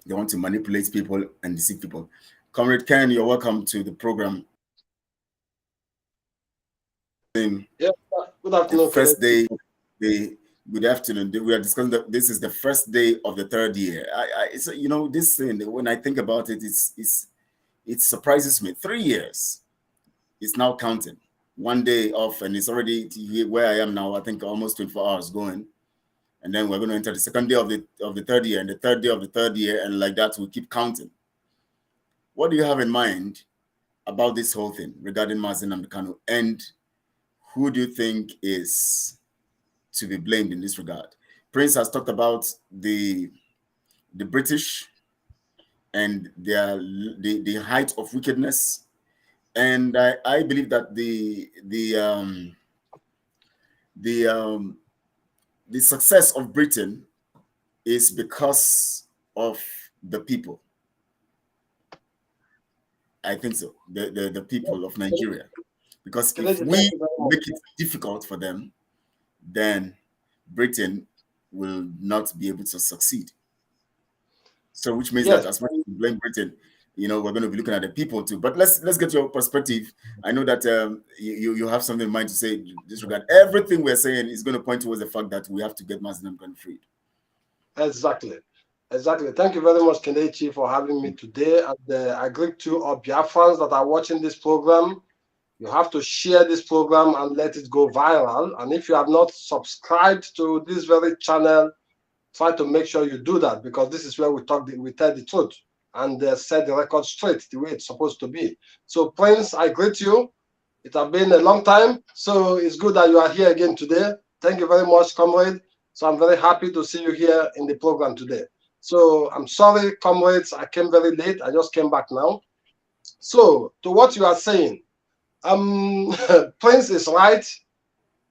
they want to manipulate people and deceive people. Comrade Ken, you're welcome to the program. Yeah, good afternoon. The first day, good afternoon. We are discussing that this is the first day of the third year. It's, you know, this thing, when I think about it, it surprises me. 3 years is now counting. 1 day off, and it's already where I am now. I think almost 24 hours going, and then we're going to enter the second day of the third year, and the third day of the third year, and like that, we'll keep counting. What do you have in mind about this whole thing regarding Mazi Nnamdi Kanu, and who do you think is to be blamed in this regard? Prince has talked about the British and the height of wickedness, and I believe that the success of Britain is because of the people. I think so. The people of Nigeria. Because if we make it difficult for them, then Britain will not be able to succeed. So which means that as much as we blame Britain, you know, we're going to be looking at the people too. But let's get your perspective. I know that you have something in mind to say in this regard. Everything we're saying is going to point towards the fact that we have to get Mazi Nnamdi Kanu freed. Exactly. Thank you very much, Kelechi, for having me today. And I greet to all Biafrans that are watching this program. You have to share this program and let it go viral. And if you have not subscribed to this very channel, try to make sure you do that, because this is where we tell the truth and set the record straight the way it's supposed to be. So, Prince, I greet you. It has been a long time, so it's good that you are here again today. Thank you very much, comrade. So I'm very happy to see you here in the program today. So I'm sorry, comrades, I came very late. I just came back now. So to what you are saying, Prince is right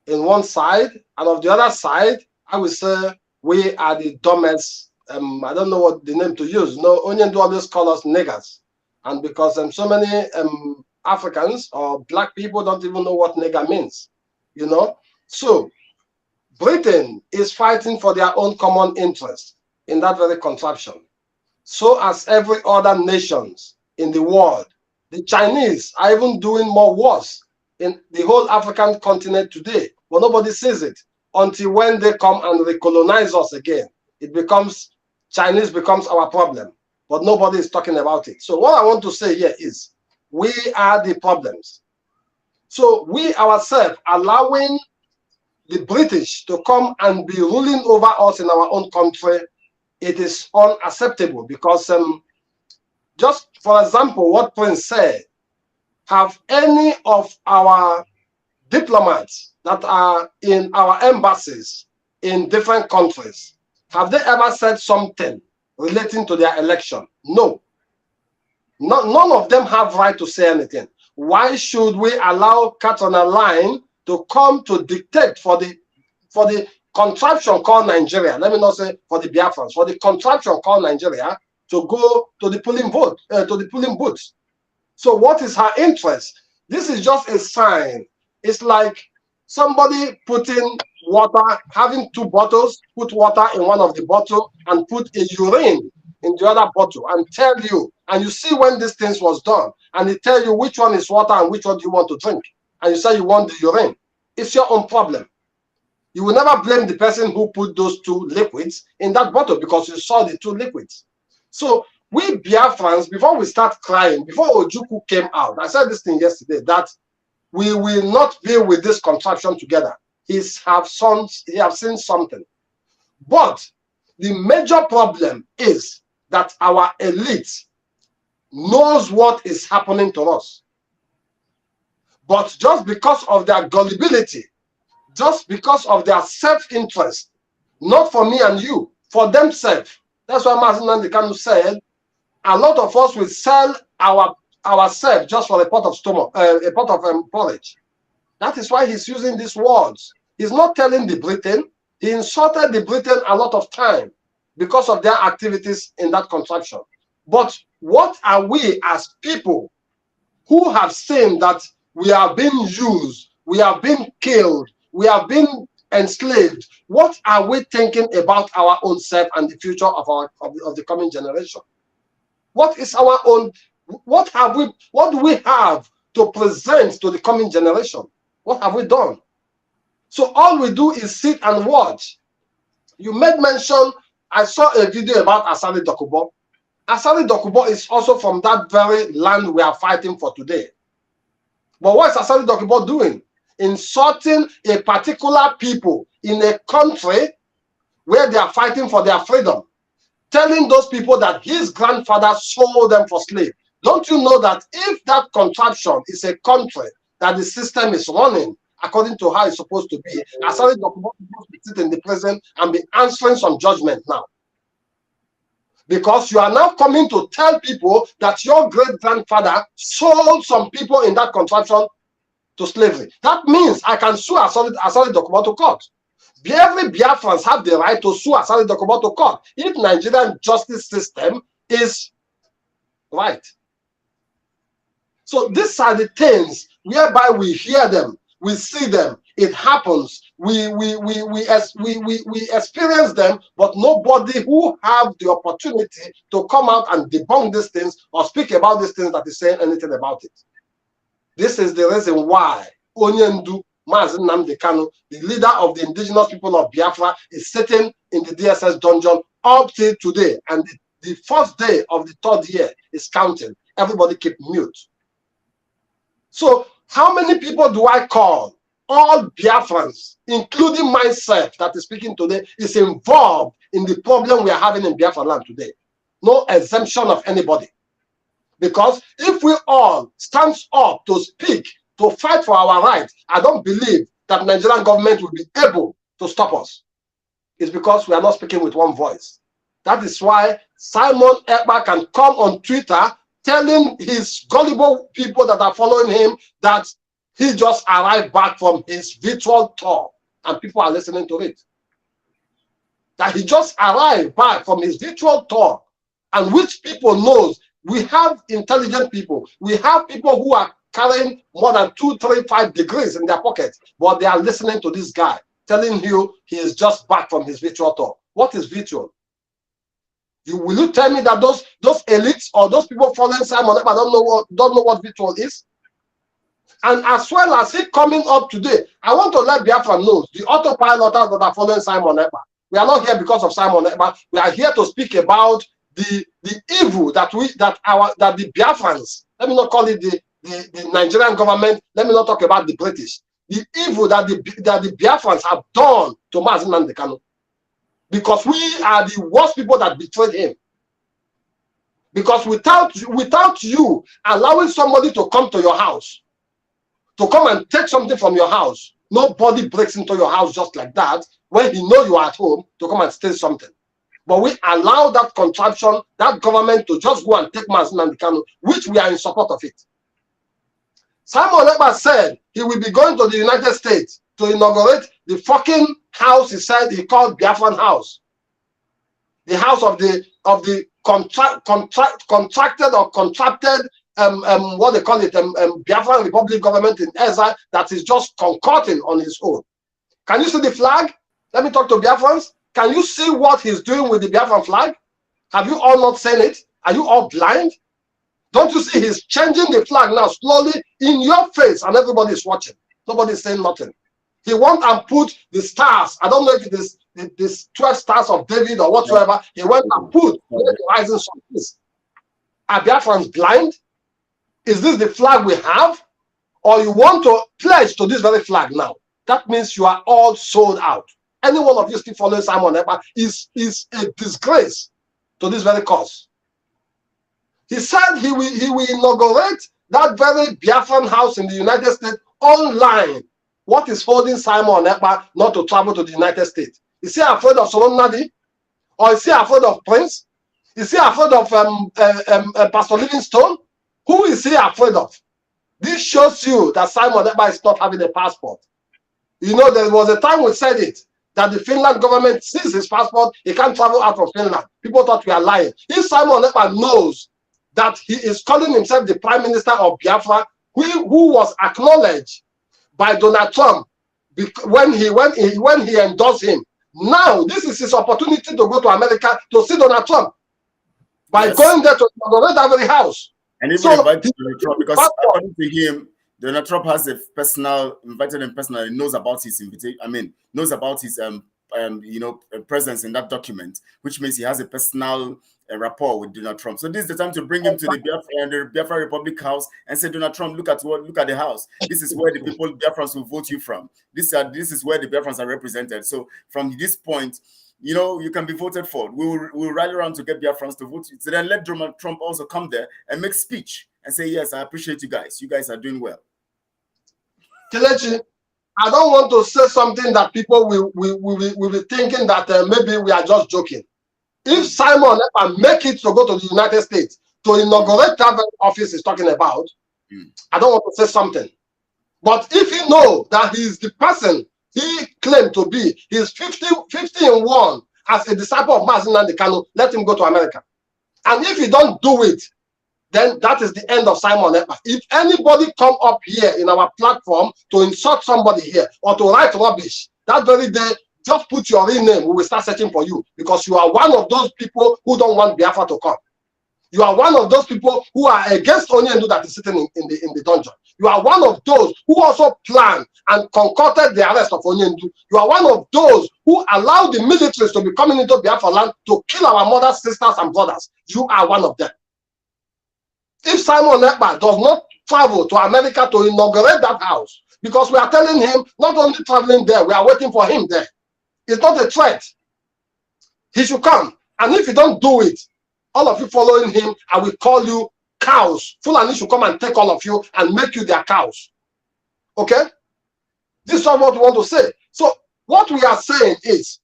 in one side, and of the other side, I would say we are the dumbest. I don't know what the name to use. No, Onion do always call us niggers, and because so many Africans or black people don't even know what nigger means, you know. So Britain is fighting for their own common interest in that very contraption. So as every other nations in the world, the Chinese are even doing more worse in the whole African continent today, but nobody sees it until when they come and recolonize us again. Chinese becomes our problem, but nobody is talking about it. So what I want to say here is, we are the problems. So we ourselves allowing the British to come and be ruling over us in our own country, it is unacceptable, because just for example, what Prince said, have any of our diplomats that are in our embassies in different countries, have they ever said something relating to their election? No. None of them have right to say anything. Why should we allow cat on a line to come to dictate for the contraption called Nigeria? Let me not say for the Biafrans, for the contraption called Nigeria to go to the polling booth. So what is her interest? This is just a sign. It's like somebody putting water, having two bottles, put water in one of the bottle and put a urine in the other bottle and tell you, and you see when these things was done, and they tell you which one is water and which one do you want to drink, and you say you want the urine. It's your own problem. You will never blame the person who put those two liquids in that bottle because you saw the two liquids. So we Biafrans, before we start crying, before Ojukwu came out, I said this thing yesterday, that we will not deal with this contraction together. He have seen something. But the major problem is that our elite knows what is happening to us. But just because of their gullibility, just because of their self-interest, not for me and you, for themselves. That's why Mazen Nandekanu said, a lot of us will sell ourselves just for a pot of stomach, a pot of porridge. That is why he's using these words. He's not telling the Britain. He insulted the Britain a lot of time because of their activities in that contraction. But what are we as people who have seen that we are being used, we are being killed, we are being enslaved? What are we thinking about our own self and the future of the coming generation? What is our own? What do we have to present to the coming generation? What have we done? So all we do is sit and watch. You made mention, I saw a video about Asali Dokubo. Asali Dokubo is also from that very land we are fighting for today. But what is Asali Dokubo doing? Insulting a particular people in a country where they are fighting for their freedom. Telling those people that his grandfather sold them for slave. Don't you know that if that contraption is a country that the system is running according to how it's supposed to be, Asali Dokubo is supposed to sit in the prison and be answering some judgment now? Because you are now coming to tell people that your great-grandfather sold some people in that contraption to slavery. That means I can sue Asali Dokubo to court. Every Biafrans have the right to sue Asali Dokubo to court if Nigerian justice system is right. So these are the things whereby we hear them, we see them, it happens, we experience them, but nobody who have the opportunity to come out and debunk these things or speak about these things that is saying anything about it. This is the reason why Onyendu Mazen Nnamdi Kanu, the leader of the indigenous people of Biafra, is sitting in the DSS dungeon up till today, and the first day of the third year is counting. Everybody keep mute. So how many people do I call? All Biafrans, including myself that is speaking today, is involved in the problem we are having in Biafra land today. No exemption of anybody. Because if we all stand up to speak, to fight for our rights, I don't believe that Nigerian government will be able to stop us. It's because we are not speaking with one voice. That is why Simon Ekpa can come on Twitter telling his gullible people that are following him that he just arrived back from his virtual tour and people are listening to it. That he just arrived back from his virtual tour, and which people knows we have intelligent people. We have people who are carrying more than 2, 3, 5 degrees in their pockets, but they are listening to this guy telling you he is just back from his virtual tour. What is virtual? Will you tell me that those elites or those people following Simon Ekpa don't know what virtual is? And as well as he coming up today, I want to let Biafra know the autopiloters that are following Simon Ekpa. We are not here because of Simon Ekpa. We are here to speak about the evil that the Biafrans, let me not call it the Nigerian government, let me not talk about the British. The evil that the Biafrans have done to Mazen Nnamdi Kanu. Because we are the worst people that betrayed him. Because without you allowing somebody to come to your house, to come and take something from your house, nobody breaks into your house just like that when he knows you are at home to come and steal something. But we allow that contraption, that government to just go and take Mazen Nnamdi Kanu, which we are in support of it. Simon Ekpa said he will be going to the United States to inaugurate the fucking house he said he called Biafran House. The house of the contracted or contracted what they call it, Biafran Republic government in exile that is just concocting on his own. Can you see the flag? Let me talk to Biafrans. Can you see what he's doing with the Biafran flag? Have you all not seen it? Are you all blind? Don't you see he's changing the flag now slowly in your face and everybody is watching? Nobody's saying nothing. He went and put the stars. I don't know if it is this 12 stars of David or whatsoever. He went and put the rising sun. Are Biafrans blind? Is this the flag we have? Or you want to pledge to this very flag now? That means you are all sold out. Any one of you still following Simon Ekpa is a disgrace to this very cause. He said he will inaugurate that very Biafran house in the United States online. What is holding Simon Ekpa not to travel to the United States? Is he afraid of Solon Nadi? Or is he afraid of Prince? Is he afraid of Pastor Livingstone? Who is he afraid of? This shows you that Simon Ekpa is not having a passport. You know, there was a time we said it, that the Finland government sees his passport, he can't travel out of Finland. People thought we are lying. If Simon Ekpa knows that he is calling himself the Prime Minister of Biafra, who was acknowledged by Donald Trump when he endorsed him, now this is his opportunity to go to America to see Donald Trump by going there to inaugurate that very house. And even invite Donald Trump, because according to him, Donald Trump has a personal, invited him personally, knows about his invitation. I mean, knows about his presence in that document, which means he has a personal rapport with Donald Trump. So this is the time to bring him to the Biafra Republic House and say, Donald Trump, look at the house. This is where the people Biafrans will vote you from. This is where the Biafrans are represented. So from this point, you know, you can be voted for. We'll rally around to get Biafrans to vote. So then let Donald Trump also come there and make speech and say, yes, I appreciate you guys. You guys are doing well. Kelechi, I don't want to say something that people will be thinking that maybe we are just joking. If Simon Ekpa make it to go to the United States to inaugurate that office he's talking about, I don't want to say something. But if you know that he is the person he claimed to be, he's 50-1 as a disciple of Mazi Nnamdi Kanu, let him go to America. And if he don't do it, then that is the end of Simon Ekpa. If anybody come up here in our platform to insult somebody here or to write rubbish, that very day, just put your real name. We will start searching for you, because you are one of those people who don't want Biafra to come. You are one of those people who are against Onyendu that is sitting in the dungeon. You are one of those who also planned and concocted the arrest of Onyendu. You are one of those who allowed the militaries to be coming into Biafra land to kill our mothers, sisters, and brothers. You are one of them. If Simon Ekpa does not travel to America to inaugurate that house, because we are telling him not only traveling there, we are waiting for him there. It's not a threat. He should come. And if you don't do it, all of you following him, I will call you cows. Fulani should come and take all of you and make you their cows. Okay? This is what we want to say. So what we are saying is,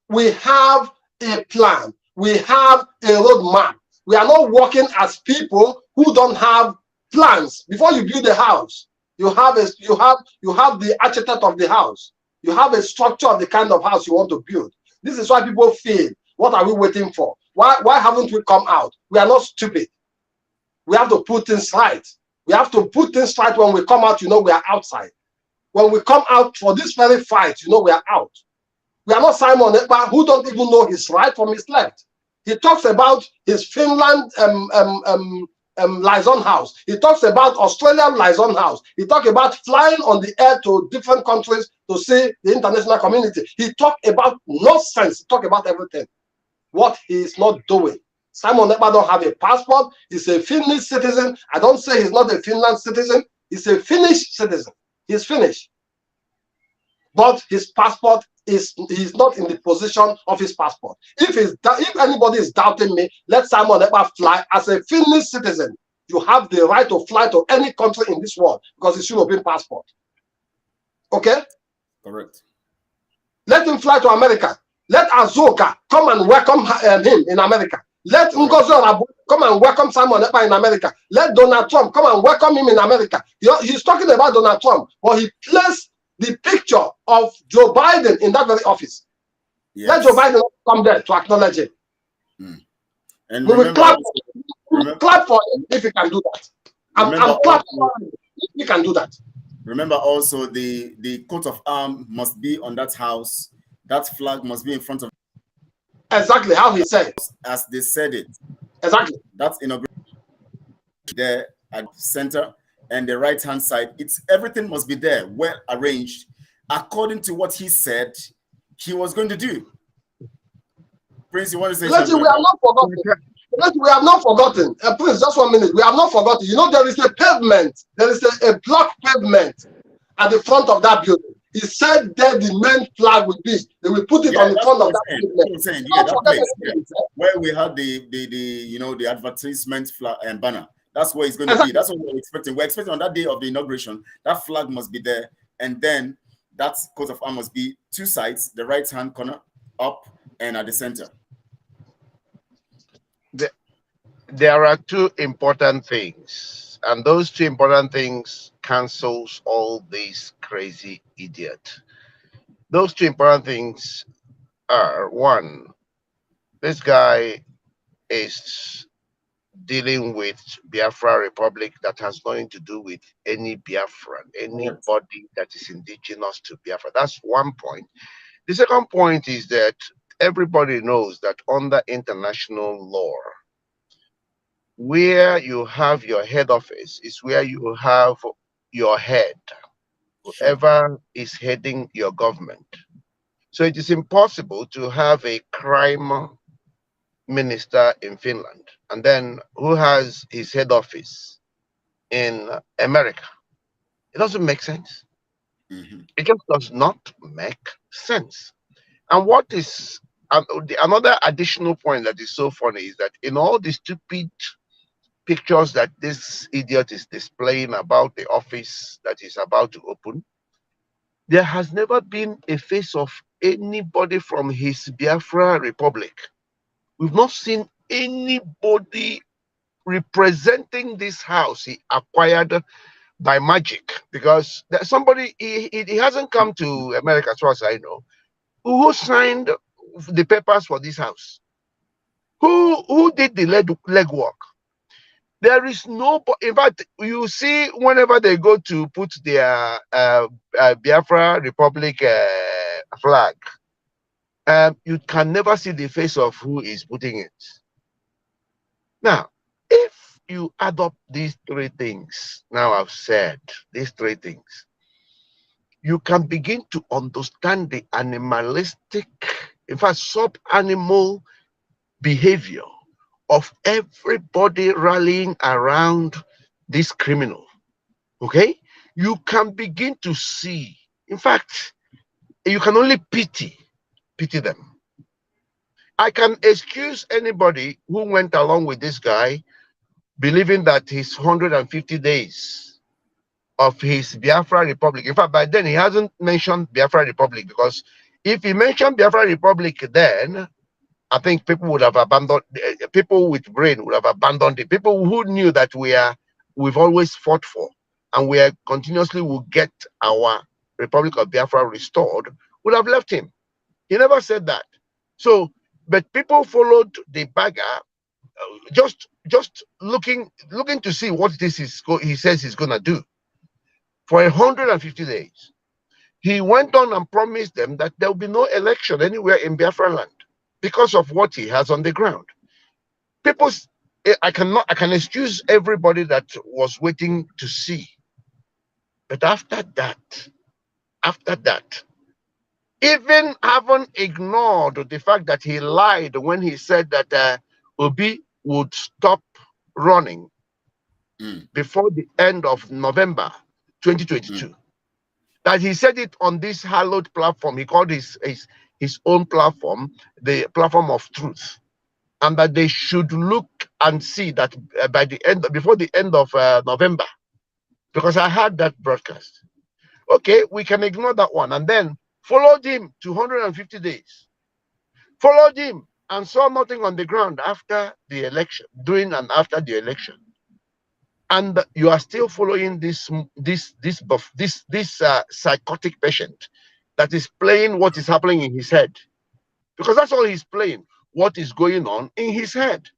we have a plan. We have a roadmap. We are not working as people who don't have plans. Before you build a house, you have the architect of the house. You have a structure of the kind of house you want to build. This is why people feel, what are we waiting for? Why haven't we come out? We are not stupid. We have to put things right. We have to put things right. When we come out, you know we are outside. When we come out for this very fight, you know we are out. We are not Simon Ekpa, who don't even know his right from his left. He talks about his Finland liaison house. He talks about Australian liaison house. He talks about flying on the air to different countries to see the international community. He talks about nonsense. He talks about everything. What he is not doing. Simon Ekpa don't have a passport. He's a Finnish citizen. I don't say he's not a Finland citizen. He's a Finnish citizen. He's Finnish. But his passport he's not in the position of his passport. If anybody is doubting me, let Simon Ekpa fly as a Finnish citizen. You have the right to fly to any country in this world because it's European passport. Okay? Correct. Let him fly to America. Let Azoka come and welcome him in America. Let Ngozi Orabu come and welcome Simon Ekpa in America. Let Donald Trump come and welcome him in America. He's talking about Donald Trump, but he placed the picture of Joe Biden in that very office. Yes. Let Joe Biden come there to acknowledge him. And we will clap for him if he can do that. I'm Remember clapping also, if we can do that. remember also the coat of arms must be on that house. That flag must be in front of. Exactly how he said. As they said it. Exactly. That's inauguration there at the center and the right hand side. It's everything must be there, well arranged, according to what he said he was going to do. Prince, you want to say something? We have not forgotten. We have not forgotten. Please, just 1 minute. We have not forgotten. You know, there is a pavement. There is a block pavement at the front of that building. He said that the main flag will be. They will put it on the front of that pavement. Yeah, that place, where we had the you know, the advertisement flag and banner. That's where it's going to be. That's what we're expecting. We're expecting on that day of the inauguration, that flag must be there, and then that coat of arms must be two sides, the right hand corner up and at the center. There are two important things, and those two important things cancels all these crazy idiot. Those two important things are, one, this guy is dealing with Biafra Republic that has nothing to do with any Biafran, anybody that is indigenous to Biafra. That's one point. The second point is that everybody knows that under international law, where you have your head office is where you have your head, whoever is heading your government. So it is impossible to have a crime minister in Finland and then who has his head office in America. It doesn't make sense. It just does not make sense. And what is another additional point that is so funny is that in all the stupid pictures that this idiot is displaying about the office that is about to open, there has never been a face of anybody from his Biafra Republic. We've not seen anybody representing this house he acquired by magic, because there's somebody, he hasn't come to America as far as I know, who signed the papers for this house, who did the legwork. There is no, in fact, you see whenever they go to put their Biafra Republic flag, you can never see the face of who is putting it. Now, if you add up these three things, now I've said these three things, you can begin to understand the animalistic, in fact, sub-animal behavior of everybody rallying around this criminal. Okay? You can begin to see, in fact, you can only pity them. I can excuse anybody who went along with this guy believing that his 150 days of his Biafra Republic, in fact, by then he hasn't mentioned Biafra Republic, because if he mentioned Biafra Republic then, I think people would have abandoned, people with brain would have abandoned it. People who knew that we've always fought for and we are continuously will get our Republic of Biafra restored would have left him. He never said that. So, but people followed the bagger, just looking to see what this is. He says he's gonna do for 150 days. He went on and promised them that there will be no election anywhere in Biafra land, because of what he has on the ground. People, I can excuse everybody that was waiting to see. But after that, even having ignored the fact that he lied when he said that Obi would stop running before the end of November 2022. That he said it on this hallowed platform. He called his own platform the platform of truth, and that they should look and see that before the end of November, because I had that broadcast. Okay, we can ignore that one, and then followed him to 150 days. Followed him and saw nothing on the ground after the election, during and after the election, and you are still following this psychotic patient that is playing what is happening in his head, because that's all he's playing, what is going on in his head,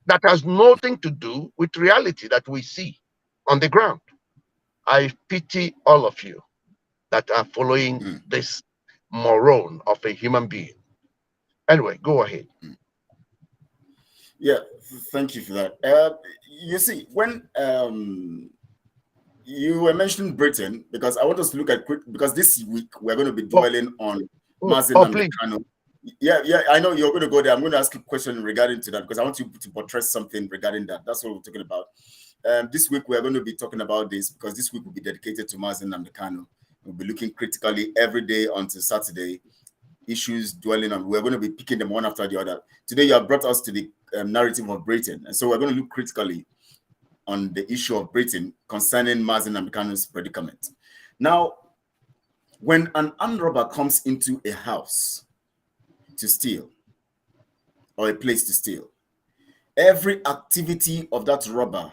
that has nothing to do with reality that we see. on the ground. I pity all of you that are following this moron of a human being. Anyway, go ahead. Yeah, thank you for that. You see, when you were mentioning Britain, because I want us to look at, because this week we're going to be dwelling on Mazi Nnamdi Kanu. Yeah, I know you're going to go there. I'm going to ask you a question regarding to that because I want you to buttress something regarding that. That's what we're talking about. This week we're going to be talking about this because this week will be dedicated to Mazi Nnamdi Kanu. We'll be looking critically every day until Saturday, issues dwelling on. We're going to be picking them one after the other. Today you have brought us to the narrative of Britain, and so we're going to look critically on the issue of Britain concerning Mazi Nnamdi Kanu's predicament. Now, when an armed robber comes into a house to steal or a place to steal, every activity of that robber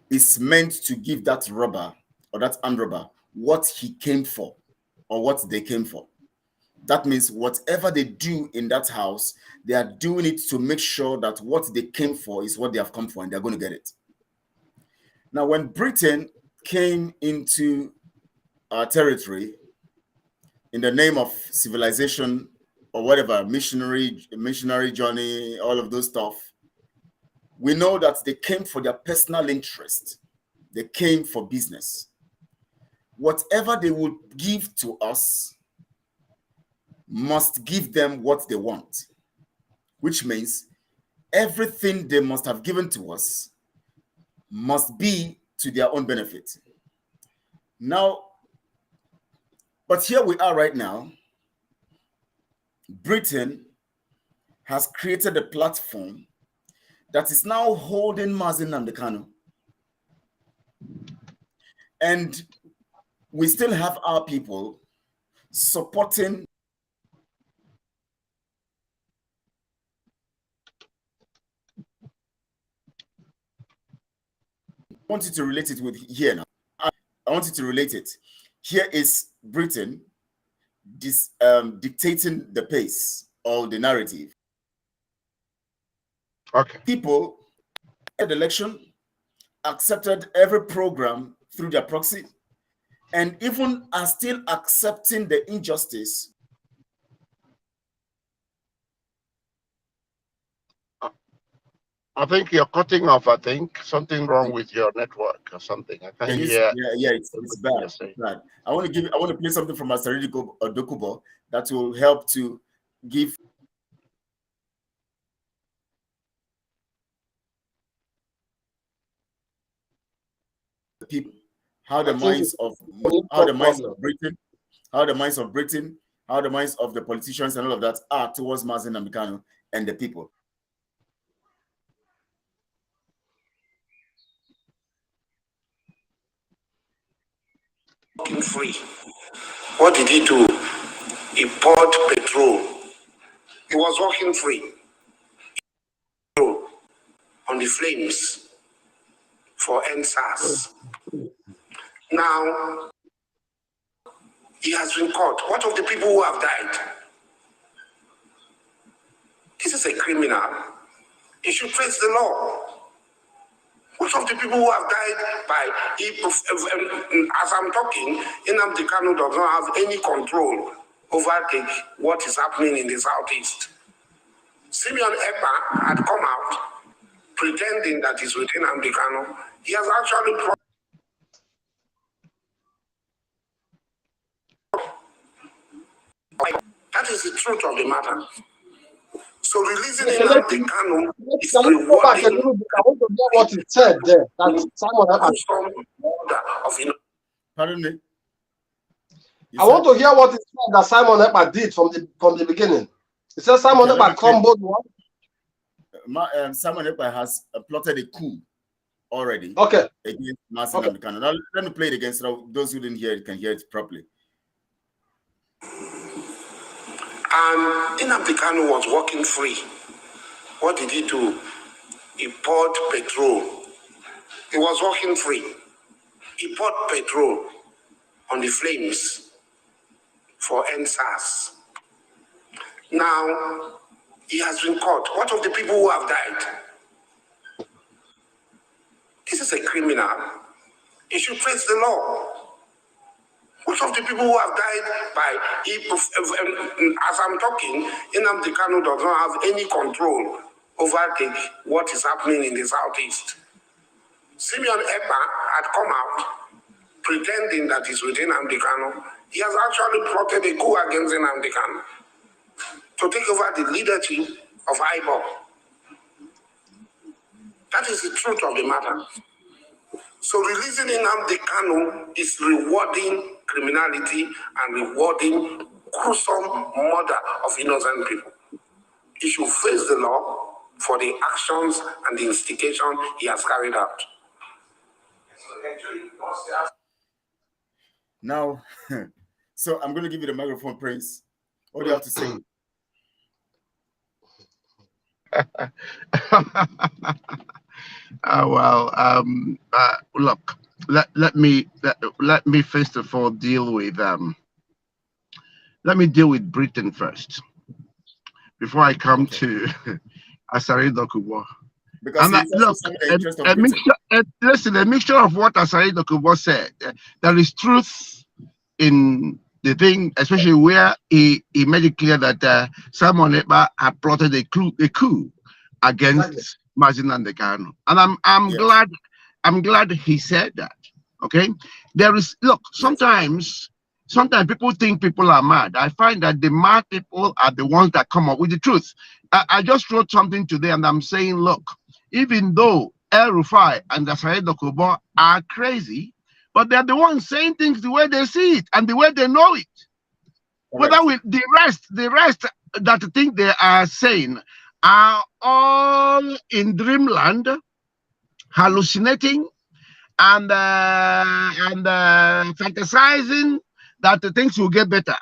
is meant to give that robber or that armed robber what he came for or what they came for. That means whatever they do in that house, they are doing it to make sure that what they came for is what they have come for and they're going to get it. Now, when Britain came into our territory in the name of civilization or whatever, missionary journey, all of those stuff, we know that they came for their personal interest. They came for business. Whatever they would give to us must give them what they want, which means everything they must have given to us must be to their own benefit. Now, but here we are right now. Britain has created a platform that is now holding Mazi Nnamdi Kanu. And we still have our people supporting. I want you to relate it with here now. I want you to relate it. Here is Britain dictating the pace or the narrative. Okay. People at the election accepted every program through their proxy and even are still accepting the injustice. I think you're cutting off. I think something wrong with your network or something. I can't hear. Yeah, it's bad. It's bad. I want to play something from Master Dokubo that will help to give people how the minds of Britain, how the minds of the politicians and all of that are towards Mazi Nnamdi Kanu and the people. Walking free. What did he do? He poured petrol. He was walking free. On the flames for NSAS. Now, he has been caught. What of the people who have died? This is a criminal. He should face the law. What of the people who have died by, as I'm talking, Nnamdi Kanu does not have any control over what is happening in the southeast. Simeon Ekpa had come out pretending that he's with Nnamdi Kanu. He has actually that is the truth of the matter. So releasing Nnamdi Kanu is rewarding. I want to hear what he said there. That Pardon me? I want to hear what he said that Simon Ekpa did from the beginning. He said Simon Ekpa crumbled what? Simon Ekpa has plotted a coup already. Okay. Against Mazi Nnamdi Kanu. Now let me play it again so those who didn't hear it can hear it properly. And Nnamdi Kanu was walking free. What did he do? He poured petrol. He was walking free. He poured petrol on the flames for NSAS. Now, he has been caught. What of the people who have died? This is a criminal. He should face the law. Most of the people who have died by, as I'm talking, Nnamdi Kanu does not have any control over what is happening in the southeast. Simeon Ekpa had come out pretending that he's with Nnamdi Kanu. He has actually plotted a coup against Nnamdi Kanu to take over the leadership of IPOB. That is the truth of the matter. So releasing Nnamdi Kanu is rewarding criminality and rewarding gruesome murder of innocent people. He should face the law for the actions and the instigation he has carried out. Now, so I'm going to give you the microphone, Prince. What do you have to say? Look, let me first of all deal with let me deal with Britain first before I come to Asari Dokubo. Because look, listen, a mixture of what Asari Dokubo said. There is truth in the thing, especially where he made it clear that Simon Ekpa had plotted a coup against Mazin and the Kanu. And I'm glad he said that. Okay. There is, look, sometimes people think people are mad. I find that the mad people are the ones that come up with the truth. I just wrote something today and I'm saying, look, even though El Rufai and Asari Dokubo are crazy, but they're the ones saying things the way they see it and the way they know it. Whether with the rest that think they are saying are all in dreamland, hallucinating and fantasizing that the things will get better.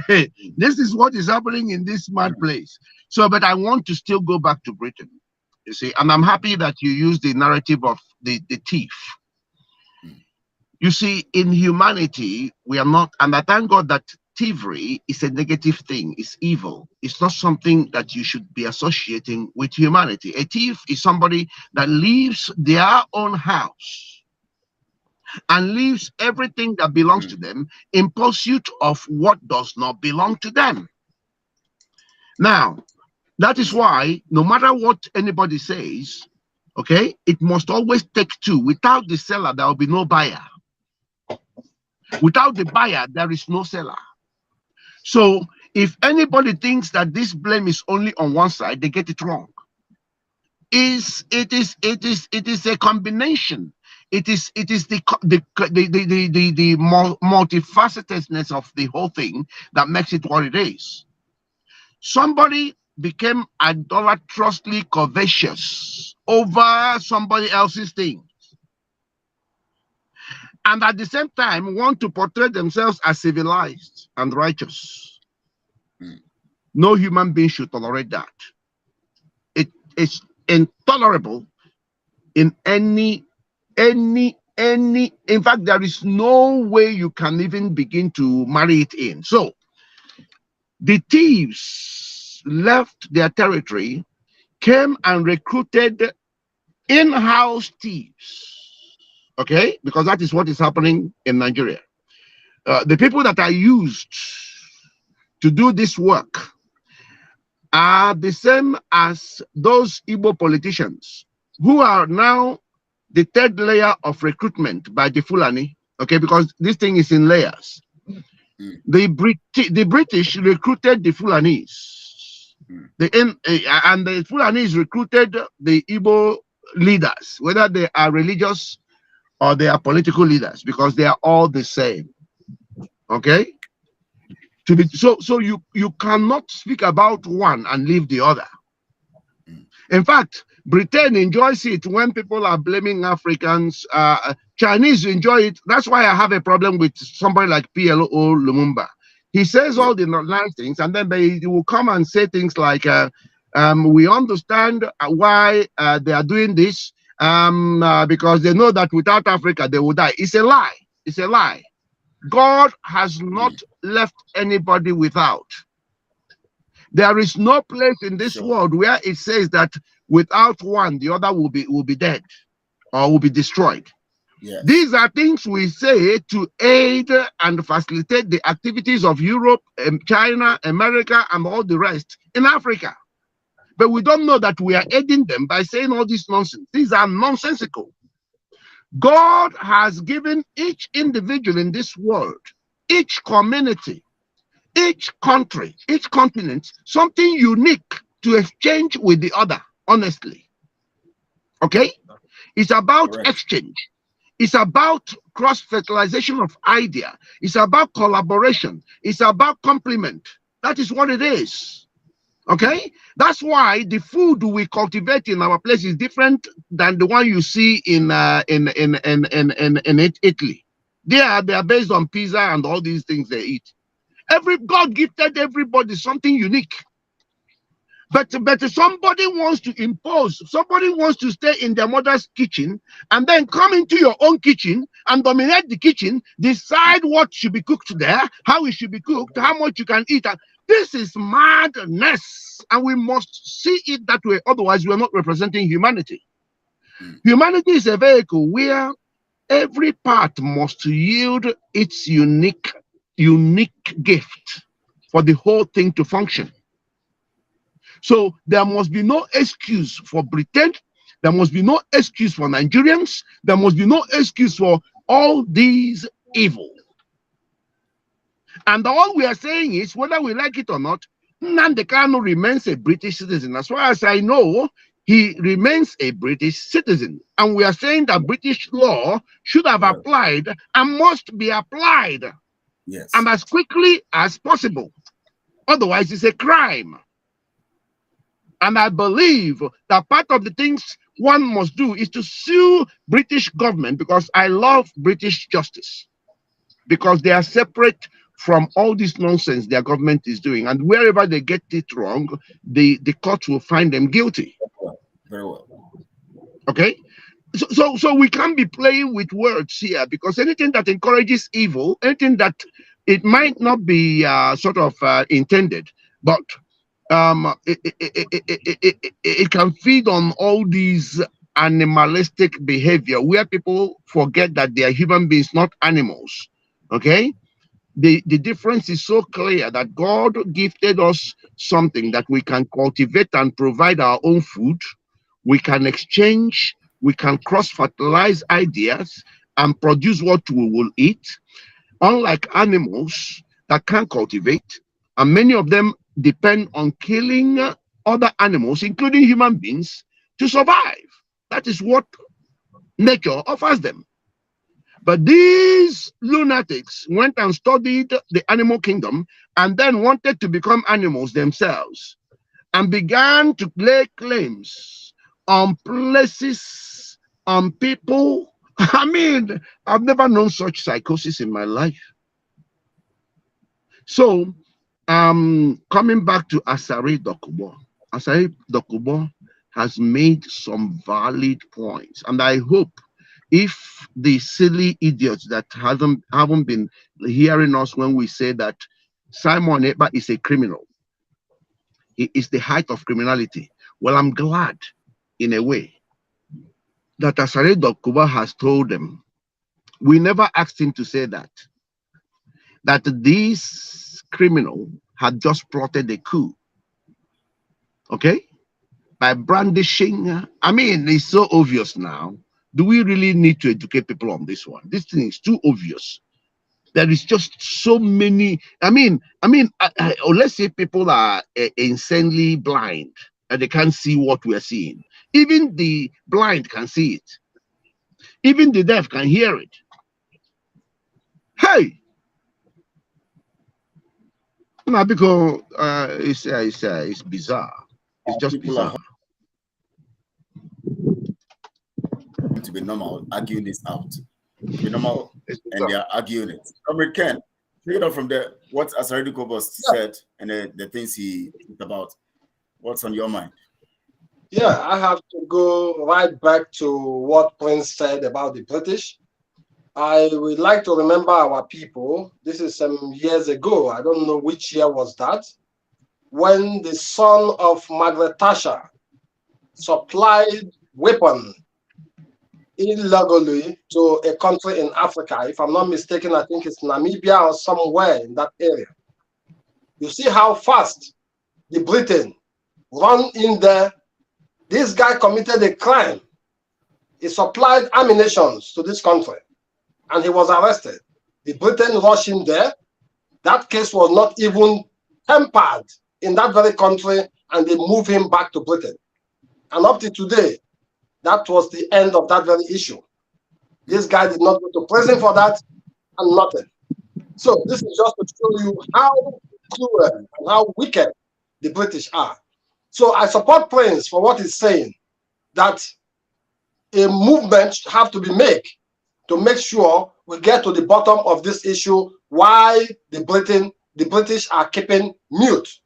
This is what is happening in this mad place. So, but I want to still go back to Britain, you see, and I'm happy that you use the narrative of the thief. You see, in humanity, we are not, and I thank God that thievery is a negative thing, it's evil. It's not something that you should be associating with humanity. A thief is somebody that leaves their own house and leaves everything that belongs to them in pursuit of what does not belong to them. Now, that is why no matter what anybody says, okay, it must always take two. Without the seller, there will be no buyer. Without the buyer, there is no seller. So if anybody thinks that this blame is only on one side, they get it wrong. It is a combination. It is the multifacetedness of the whole thing that makes it what it is. Somebody became idolatrously covetous over somebody else's thing, and at the same time want to portray themselves as civilized and righteous. No human being should tolerate that. It is intolerable in any, in fact, there is no way you can even begin to marry it in. So the thieves left their territory, came and recruited in-house thieves. Okay, because that is what is happening in Nigeria. The people that are used to do this work are the same as those Igbo politicians who are now the third layer of recruitment by the Fulani. Okay, because this thing is in layers. The British recruited the Fulanis, and the Fulanis recruited the Igbo leaders, whether they are religious or they are political leaders, because they are all the same. Okay, so you cannot speak about one and leave the other. In fact, Britain enjoys it when people are blaming Africans. Chinese enjoy it. That's why I have a problem with somebody like PLO Lumumba. He says all the nice things, and then they will come and say things like, we understand why they are doing this, because they know that without Africa, they will die. It's a lie. It's a lie. God has not left anybody without. There is no place in this world where it says that without one, the other will be dead or will be destroyed. Yes. These are things we say to aid and facilitate the activities of Europe, China, America, and all the rest in Africa. But we don't know that we are aiding them by saying all this nonsense. These are nonsensical. God has given each individual in this world, each community, each country, each continent, something unique to exchange with the other, honestly. Okay? It's about exchange. It's about cross-fertilization of idea. It's about collaboration. It's about complement. That is what it is. Okay? That's why the food we cultivate in our place is different than the one you see in Italy. They are based on pizza and all these things they eat. God gifted everybody something unique. But somebody wants to impose, somebody wants to stay in their mother's kitchen and then come into your own kitchen and dominate the kitchen, decide what should be cooked there, how it should be cooked, how much you can eat. This is madness, and we must see it that way. Otherwise, we are not representing humanity. Humanity is a vehicle where every part must yield its unique gift for the whole thing to function. So there must be no excuse for Britain. There must be no excuse for Nigerians. There must be no excuse for all these evil. And all we are saying is, whether we like it or not, Nnamdi Kanu remains a British citizen. As far as I know, he remains a British citizen. And we are saying that British law should have applied and must be applied. Yes. And as quickly as possible. Otherwise, it's a crime. And I believe that part of the things one must do is to sue British government, because I love British justice, because they are separate from all this nonsense their government is doing. And wherever they get it wrong, the court will find them guilty. Very well. Okay? So we can't be playing with words here, because anything that encourages evil, anything that it might not be intended, but it can feed on all these animalistic behavior where people forget that they are human beings, not animals. Okay? The difference is so clear that God gifted us something that we can cultivate and provide our own food. We can exchange, we can cross-fertilize ideas and produce what we will eat, unlike animals that can't cultivate. And many of them depend on killing other animals, including human beings, to survive. That is what nature offers them. But these lunatics went and studied the animal kingdom and then wanted to become animals themselves and began to lay claims on places, on people. I mean, I've never known such psychosis in my life. So, coming back to Asari Dokubo. Asari Dokubo has made some valid points, and I hope if the silly idiots that haven't been hearing us when we say that Simon Ekpa is a criminal, he is the height of criminality. Well, I'm glad in a way that Asari Dokubo has told them. We never asked him to say that this criminal had just plotted a coup, okay, by brandishing. I mean, it's so obvious now. Do we really need to educate people on this one? This thing is too obvious. There is just so many. I mean, or let's say people are insanely blind and they can't see what we're seeing. Even the blind can see it. Even the deaf can hear it. Hey, no, because it's bizarre. It's just bizarre. To be normal, arguing this out. To be normal, and they are arguing it. Comrade Ken, take it up from there. What Asari Dokubo said and the things he talked about. What's on your mind? Yeah, I have to go right back to what Prince said about the British. I would like to remember our people. This is some years ago. I don't know which year was that, when the son of Margaret Thatcher supplied weapons illegally to a country in Africa. If I'm not mistaken, I think it's Namibia or somewhere in that area. You see how fast the Britain run in there. This guy committed a crime. He supplied ammunition to this country and he was arrested. The Britain rushed in there. That case was not even tempered in that very country and they moved him back to Britain. And up to today, that was the end of that very issue. This guy did not go to prison for that and nothing. So this is just to show you how cruel and how wicked the British are. So I support Prince for what he's saying, that a movement have to be made to make sure we get to the bottom of this issue, why the British are keeping mute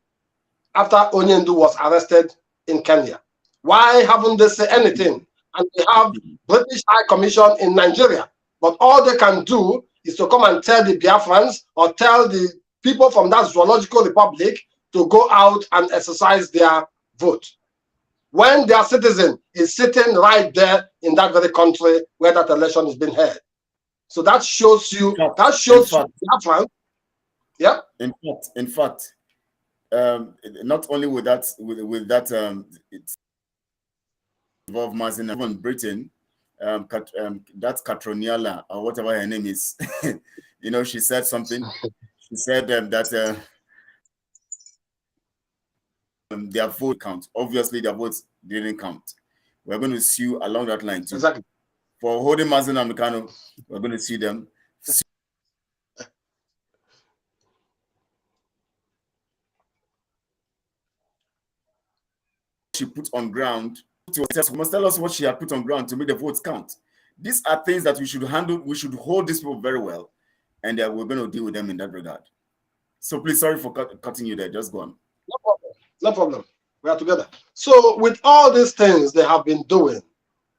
after Onyendu was arrested in Kenya. Why haven't they said anything? And we have British High Commission in Nigeria, but all they can do is to come and tell the Biafrans or tell the people from that zoological republic to go out and exercise their vote, when their citizen is sitting right there in that very country where that election is being held. So that shows you, Biafran. Yeah. In fact, not only with that, it's involved Mazin, even Britain, that's Catroniala or whatever her name is. You know, she said something. She said that their vote counts. Obviously, their votes didn't count. We're going to sue along that line too. Exactly. For holding Mazin and Mikano, we're going to sue them. She put on ground. She must tell us what she had put on ground to make the votes count. These are things that we should handle. We should hold these people very well, and we're going to deal with them in that regard. So please, sorry for cutting you there. Just go on. No problem. No problem. We are together. So with all these things they have been doing,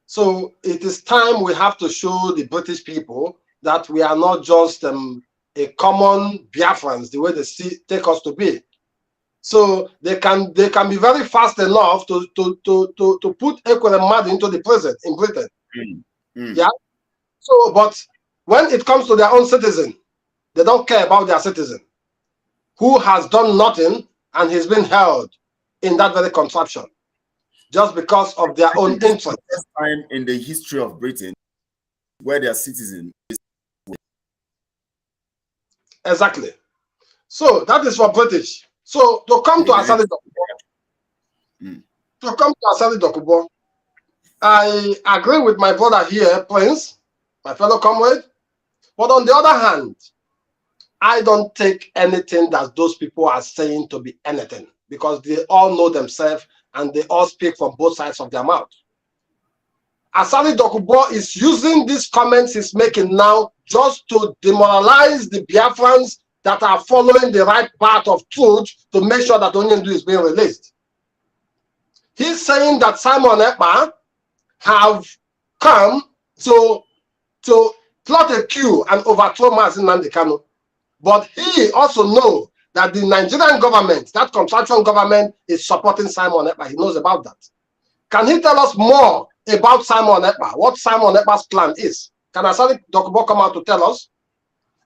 so it is time we have to show the British people that we are not just a common Biafrans, the way they take us to be. So they can be very fast enough to put Ekwere into the prison in Britain. Yeah. So, but when it comes to their own citizen, they don't care about their citizen who has done nothing and he's been held in that very contraption just because of their own interest. The first time in the history of Britain where their citizen is. Exactly. So that is for British. So to come to Asali Dokubo, I agree with my brother here, Prince, my fellow comrade. But on the other hand, I don't take anything that those people are saying to be anything, because they all know themselves and they all speak from both sides of their mouth. Asali Dokubo is using these comments he's making now just to demoralize the Biafrans that are following the right path of truth to make sure that Onyendu is being released. He's saying that Simon Ekpa have come to plot a coup and overthrow Mazi Nnamdi Kanu. But he also knows that the Nigerian government, that contractual government, is supporting Simon Ekpa. He knows about that. Can he tell us more about Simon Ekpa, what Simon Ekpa's plan is? Can Asali Dokubo come out to tell us?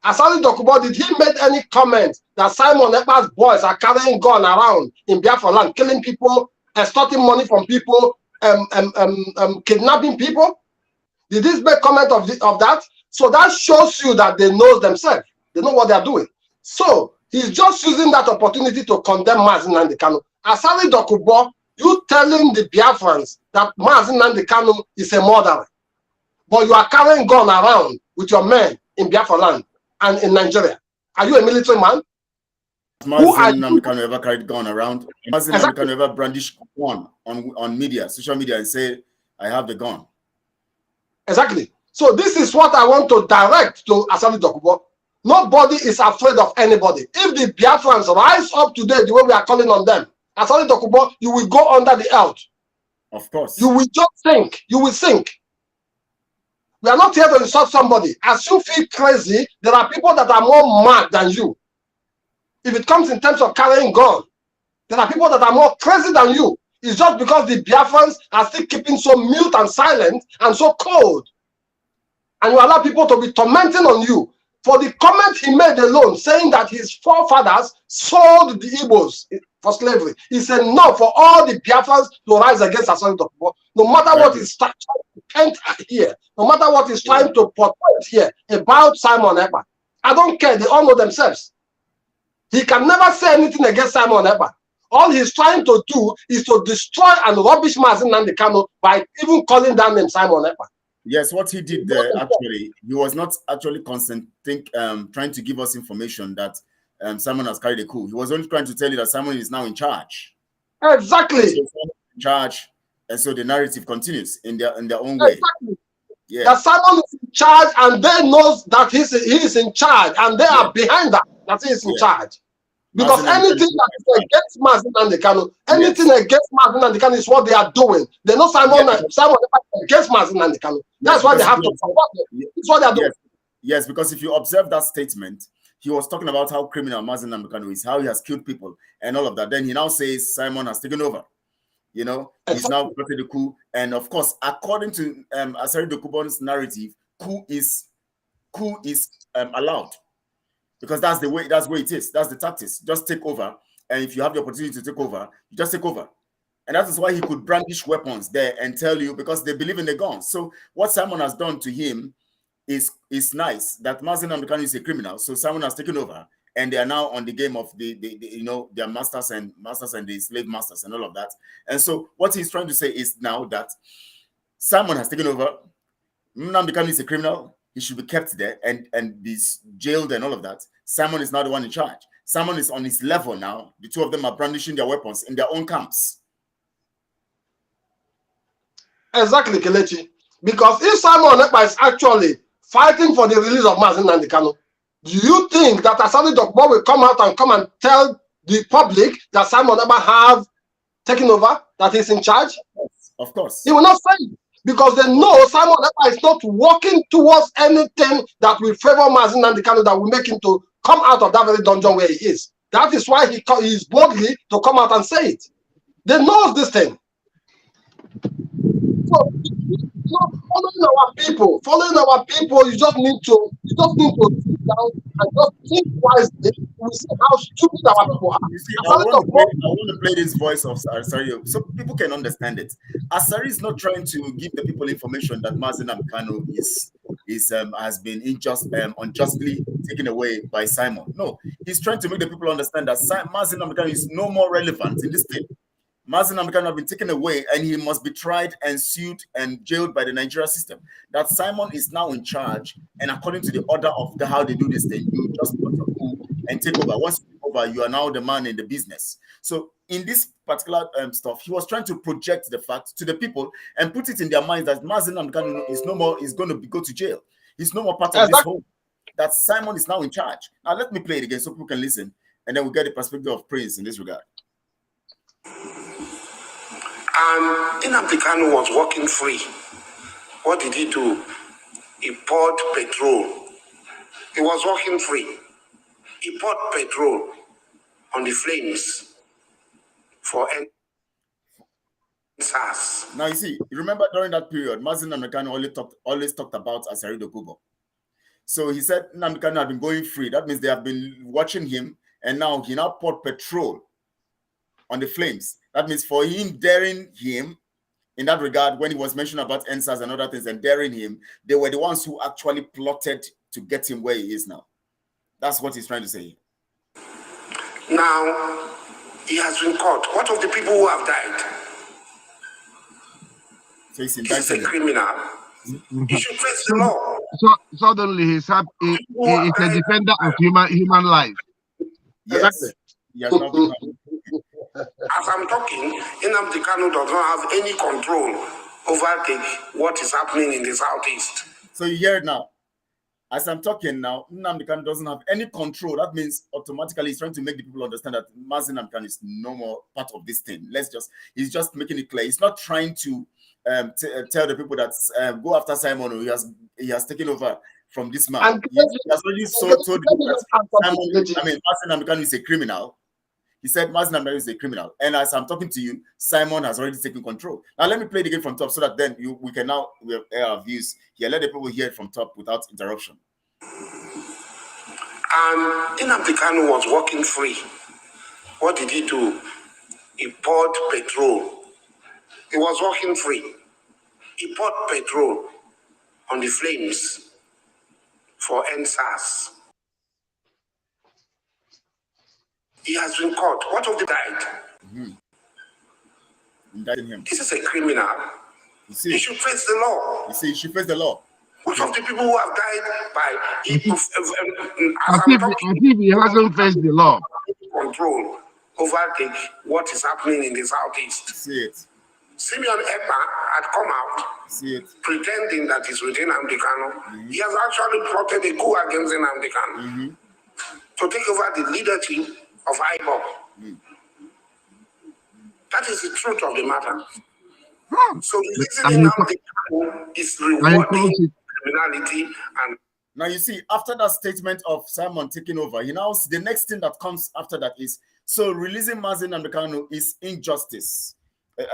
Asali Dokubo, did he make any comment that Simon Ekpa's boys are carrying gun around in Biafra land, killing people, extorting money from people, kidnapping people? Did he make comment of that? So that shows you that they know themselves. They know what they are doing. So he's just using that opportunity to condemn Mazi Nnamdi Kanu. Asali Dokubo, you telling the Biafrans that Mazi Nnamdi Kanu is a murderer, but you are carrying gun around with your men in Biafra land and in Nigeria. Are you a military man? Mazi Nnamdi Kanu ever carried gun around? Mazi Nnamdi Kanu ever brandish one on media, social media, and say, I have the gun? Exactly. So this is what I want to direct to Asali Dokubo. Nobody is afraid of anybody. If the Biafrans rise up today the way we are calling on them, Asali Dokubo, you will go under the earth. Of course. You will just sink. You will sink. We are not here to insult somebody. As you feel crazy, there are people that are more mad than you. If it comes in terms of carrying gun, there are people that are more crazy than you. It's just because the Biafrans are still keeping so mute and silent and so cold and you allow people to be tormenting on you for the comment he made alone, saying that his forefathers sold the Igbos for slavery. He said no for all the Biafrans to rise against Asari Dokubo, no matter what he's trying to paint here, no matter what he's trying to portray here about Simon Ekpa. I don't care. They all know themselves. He can never say anything against Simon Ekpa. All he's trying to do is to destroy and rubbish Mazi Nnamdi Kanu by even calling that name Simon Ekpa. Yes, what he did there, actually, he was not actually trying to give us information that Simon has carried a coup. He was only trying to tell you that Simon is now in charge. Exactly. So in charge, and so the narrative continues in their own way. Exactly. Yeah. That Simon is in charge, and they know that he is in charge, and they are behind that he is in charge. Because anything that is against Mazi Nnamdi Kanu, anything against Mazi Nnamdi Kanu is what they are doing. They know Simon is against Mazi Nnamdi Kanu. That's why they have to support him. It's what they are doing. Yes, because if you observe that statement, he was talking about how criminal Mazi Nnamdi Kanu is, how he has killed people and all of that. Then he now says Simon has taken over. You know, he's now plotted the coup. And of course, according to Asari Dokubo's narrative, coup is allowed. Because that's the way it is. That's the tactics. Just take over. And if you have the opportunity to take over, you just take over. And that is why he could brandish weapons there and tell you, because they believe in the guns. So what Simon has done to him is nice. That Mazi Nnamdi Kanu is a criminal. So Simon has taken over. And they are now on the game of their masters and the slave masters and all of that. And so what he's trying to say is now that Simon has taken over. Nnamdi Kanu is a criminal. He should be kept there and be jailed and all of that. Simon is now the one in charge. Simon is on his level now. The two of them are brandishing their weapons in their own camps. Exactly, Kelechi. Because if Simon Ekpa is actually fighting for the release of Mazi Nnamdi Kanu, do you think that Asari Dokubo will come out and tell the public that Simon Ekpa have taken over, that he's in charge? Of course. He will not say it. Because they know Simon Ekpa is not working towards anything that will favor Mazi Nnamdi Kanu, that will make him to come out of that very dungeon where he is. That is why he is boldly to come out and say it. They know this thing. So, following our people, you just need to sit down and just think wisely. We see how stupid our people are. You see, I want to play this voice of Asari so people can understand it. Asari is not trying to give the people information that Mazi Nnamdi Kanu has been unjustly taken away by Simon. No, he's trying to make the people understand that Mazi Nnamdi Kanu is no more relevant in this thing. Mazi Nnamdi Kanu has been taken away and he must be tried and sued and jailed by the Nigeria system. That Simon is now in charge, and according to the order of how they do this thing, you just put a coup and take over. Once you take over, you are now the man in the business. So in this particular stuff, he was trying to project the fact to the people and put it in their minds that Mazi Nnamdi Kanu is no more, is going to go to jail. He's no more part of this home. That Simon is now in charge. Now let me play it again so people can listen, and then we'll get the perspective of Prince in this regard. And Nnamdi Kanu was walking free. What did he do? He poured petrol. He was walking free. He poured petrol on the flames for SARS. Now you see, remember during that period, Mazi Nnamdi Kanu always talked about Asari Dokubo. So he said Nnamdi Kanu had been going free. That means they have been watching him, and now he now poured petrol on the flames. That means for him, daring him in that regard, when he was mentioning about NSAS and other things and daring him, they were the ones who actually plotted to get him where he is now. That's what he's trying to say. Now, he has been caught. What of the people who have died? So he's a criminal. He should face the law. So suddenly he's a defender of human life. Yes. Exactly. As I'm talking, Nnamdi Kanu does not have any control over what is happening in the southeast. So you hear it now. As I'm talking now, Nnamdi Kanu doesn't have any control. That means automatically he's trying to make the people understand that Mazi Nnamdi Kanu is no more part of this thing. He's just making it clear. He's not trying to tell the people that go after Simon, or he has taken over from this man. He has already told the people that Mazi Nnamdi Kanu is a criminal. He said Mazi Nnamdi is a criminal. And as I'm talking to you, Simon has already taken control. Now let me play it again from top so that then we can now air our views here. Let the people hear it from top without interruption. And Nnamdi Kanu was walking free. What did he do? He poured petrol. He was walking free. He poured petrol on the flames for NSAS. He has been caught. What of the died? Indicting him. This is a criminal. He should face the law. You see, he should face the law. What of the people who have died by as if he hasn't faced the law? Control over what is happening in the southeast. See it. Simeon Ekpa had come out pretending that he's with Nnamdi Kanu. He has actually plotted a coup against Nnamdi Kanu to take over the leadership of IBOB. That is the truth of the matter. So listening Nnamdi Kanu is rewarding criminality. And now you see, after that statement of Simon taking over, the next thing that comes after that is, so releasing Mazi Nnamdi Kanu is injustice.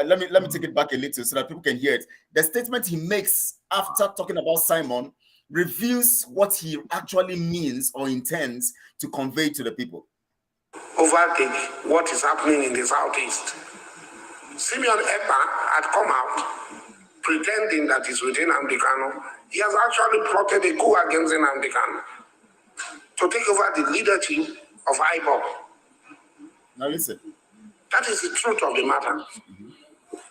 Let me take it back a little so that people can hear it. The statement he makes after talking about Simon reveals what he actually means or intends to convey to the people. Overtake what is happening in the southeast. Simeon Ekpa had come out pretending that he's with Nnamdi Kanu. He has actually plotted a coup against Nnamdi Kanu to take over the leadership of IBOB. Now listen. That is the truth of the matter.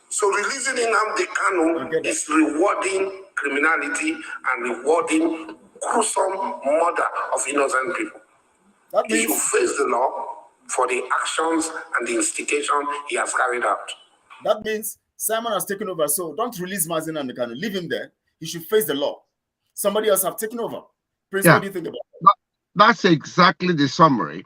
So releasing Nnamdi Kanu is rewarding criminality and rewarding gruesome murder of innocent people. That means he should face the law for the actions and the instigation he has carried out. That means Simon has taken over. So don't release Mazi Nnamdi Kanu. Leave him there. He should face the law. Somebody else have taken over. Prince, what do you think about that? That's exactly the summary.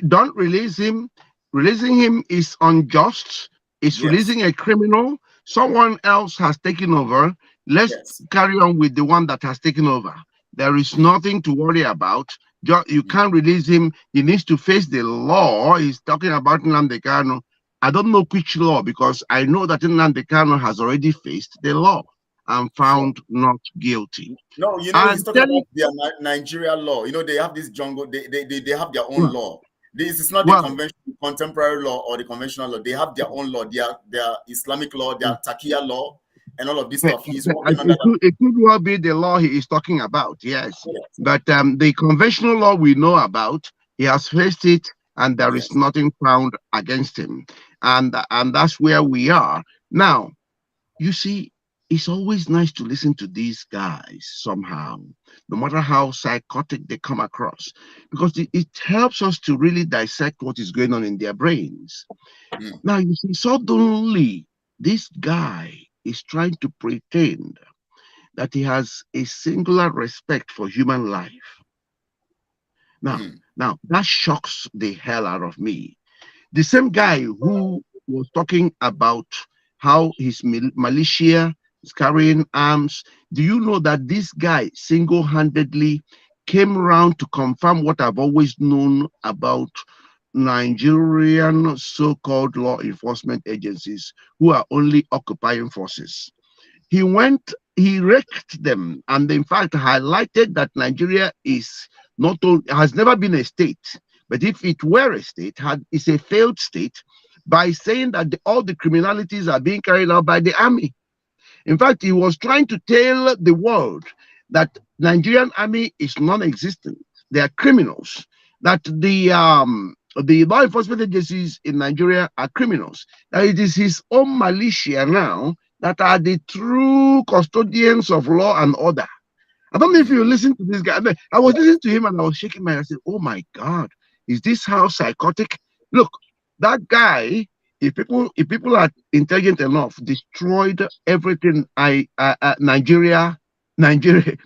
Don't release him. Releasing him is unjust. It's releasing a criminal. Someone else has taken over. Let's carry on with the one that has taken over. There is nothing to worry about. You can't release him. He needs to face the law. He's talking about Nnamdi Kanu. I don't know which law, because I know that Nnamdi Kanu has already faced the law and found not guilty. No, he's talking about their Nigeria law. They have this jungle. They have their own law. This is not the conventional contemporary law or the conventional law. They have their own law, their Islamic law, their Taqiyya law, and all of this stuff. He's working on that. It could well be the law he is talking about, yes. But the conventional law we know about, he has faced it, and there is nothing found against him. And that's where we are. Now, you see, it's always nice to listen to these guys somehow, no matter how psychotic they come across, because it helps us to really dissect what is going on in their brains. Now, you see, suddenly this guy is trying to pretend that he has a singular respect for human life. Now that shocks the hell out of me. The same guy who was talking about how his militia is carrying arms. Do you know that this guy single-handedly came around to confirm what I've always known about Nigerian so-called law enforcement agencies who are only occupying forces? He wrecked them, and in fact highlighted that Nigeria has never been a state, but if it were a state, is a failed state, by saying that all the criminalities are being carried out by the army. In fact, he was trying to tell the world that Nigerian army is non-existent. They are criminals. That the law enforcement agencies in Nigeria are criminals. That it is his own militia now that are the true custodians of law and order. I don't know if you listen to this guy. I was listening to him and I was shaking my head. I said, "Oh my God, is this how psychotic?" Look, that guy, if people are intelligent enough, destroyed everything Nigeria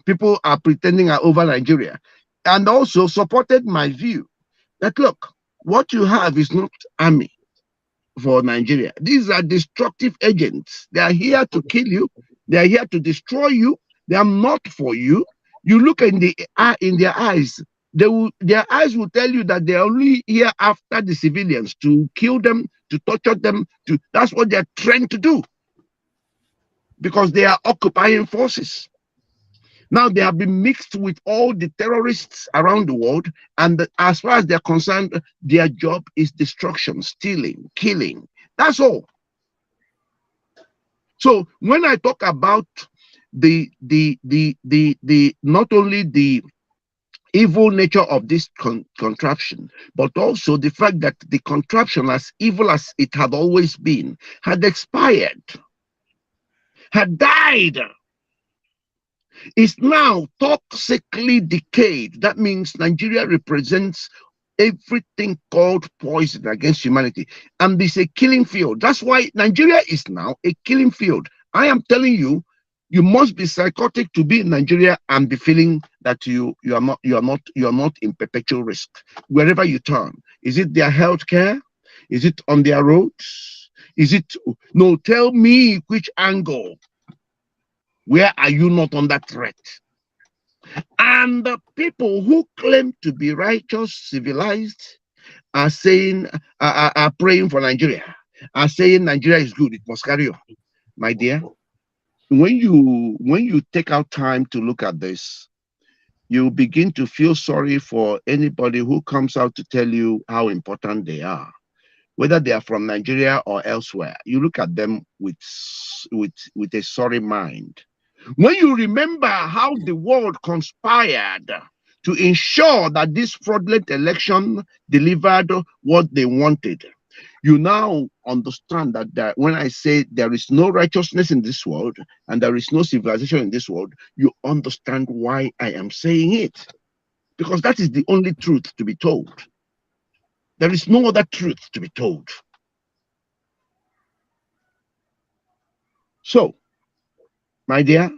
people are pretending are over Nigeria, and also supported my view that, look, what you have is not army for Nigeria. These are destructive agents. They are here to kill you. They are here to destroy you. They are not for you. You look in their eyes. their eyes will tell you that they're only here after the civilians to kill them, to torture them. That's what they're trying to do, because they are occupying forces. Now they have been mixed with all the terrorists around the world, and as far as they're concerned, their job is destruction, stealing, killing. That's all. So when I talk about the not only the evil nature of this contraption, but also the fact that the contraption, as evil as it had always been, had expired, had died, is now toxically decayed. That means Nigeria represents everything called poison against humanity, and it's a killing field. That's why Nigeria is now a killing field. I am telling you, you must be psychotic to be in Nigeria and be feeling that you are not in perpetual risk wherever you turn. Is it their healthcare? Is it on their roads? Is it no? Tell me which angle. Where are you not under threat? And the people who claim to be righteous, civilized, are saying, are praying for Nigeria, are saying Nigeria is good, it must carry on. My dear, when you take out time to look at this, you begin to feel sorry for anybody who comes out to tell you how important they are, whether they are from Nigeria or elsewhere. You look at them with a sorry mind. When you remember how the world conspired to ensure that this fraudulent election delivered what they wanted, you now understand that when I say there is no righteousness in this world and there is no civilization in this world, you understand why I am saying it. Because that is the only truth to be told. There is no other truth to be told. So, my dear,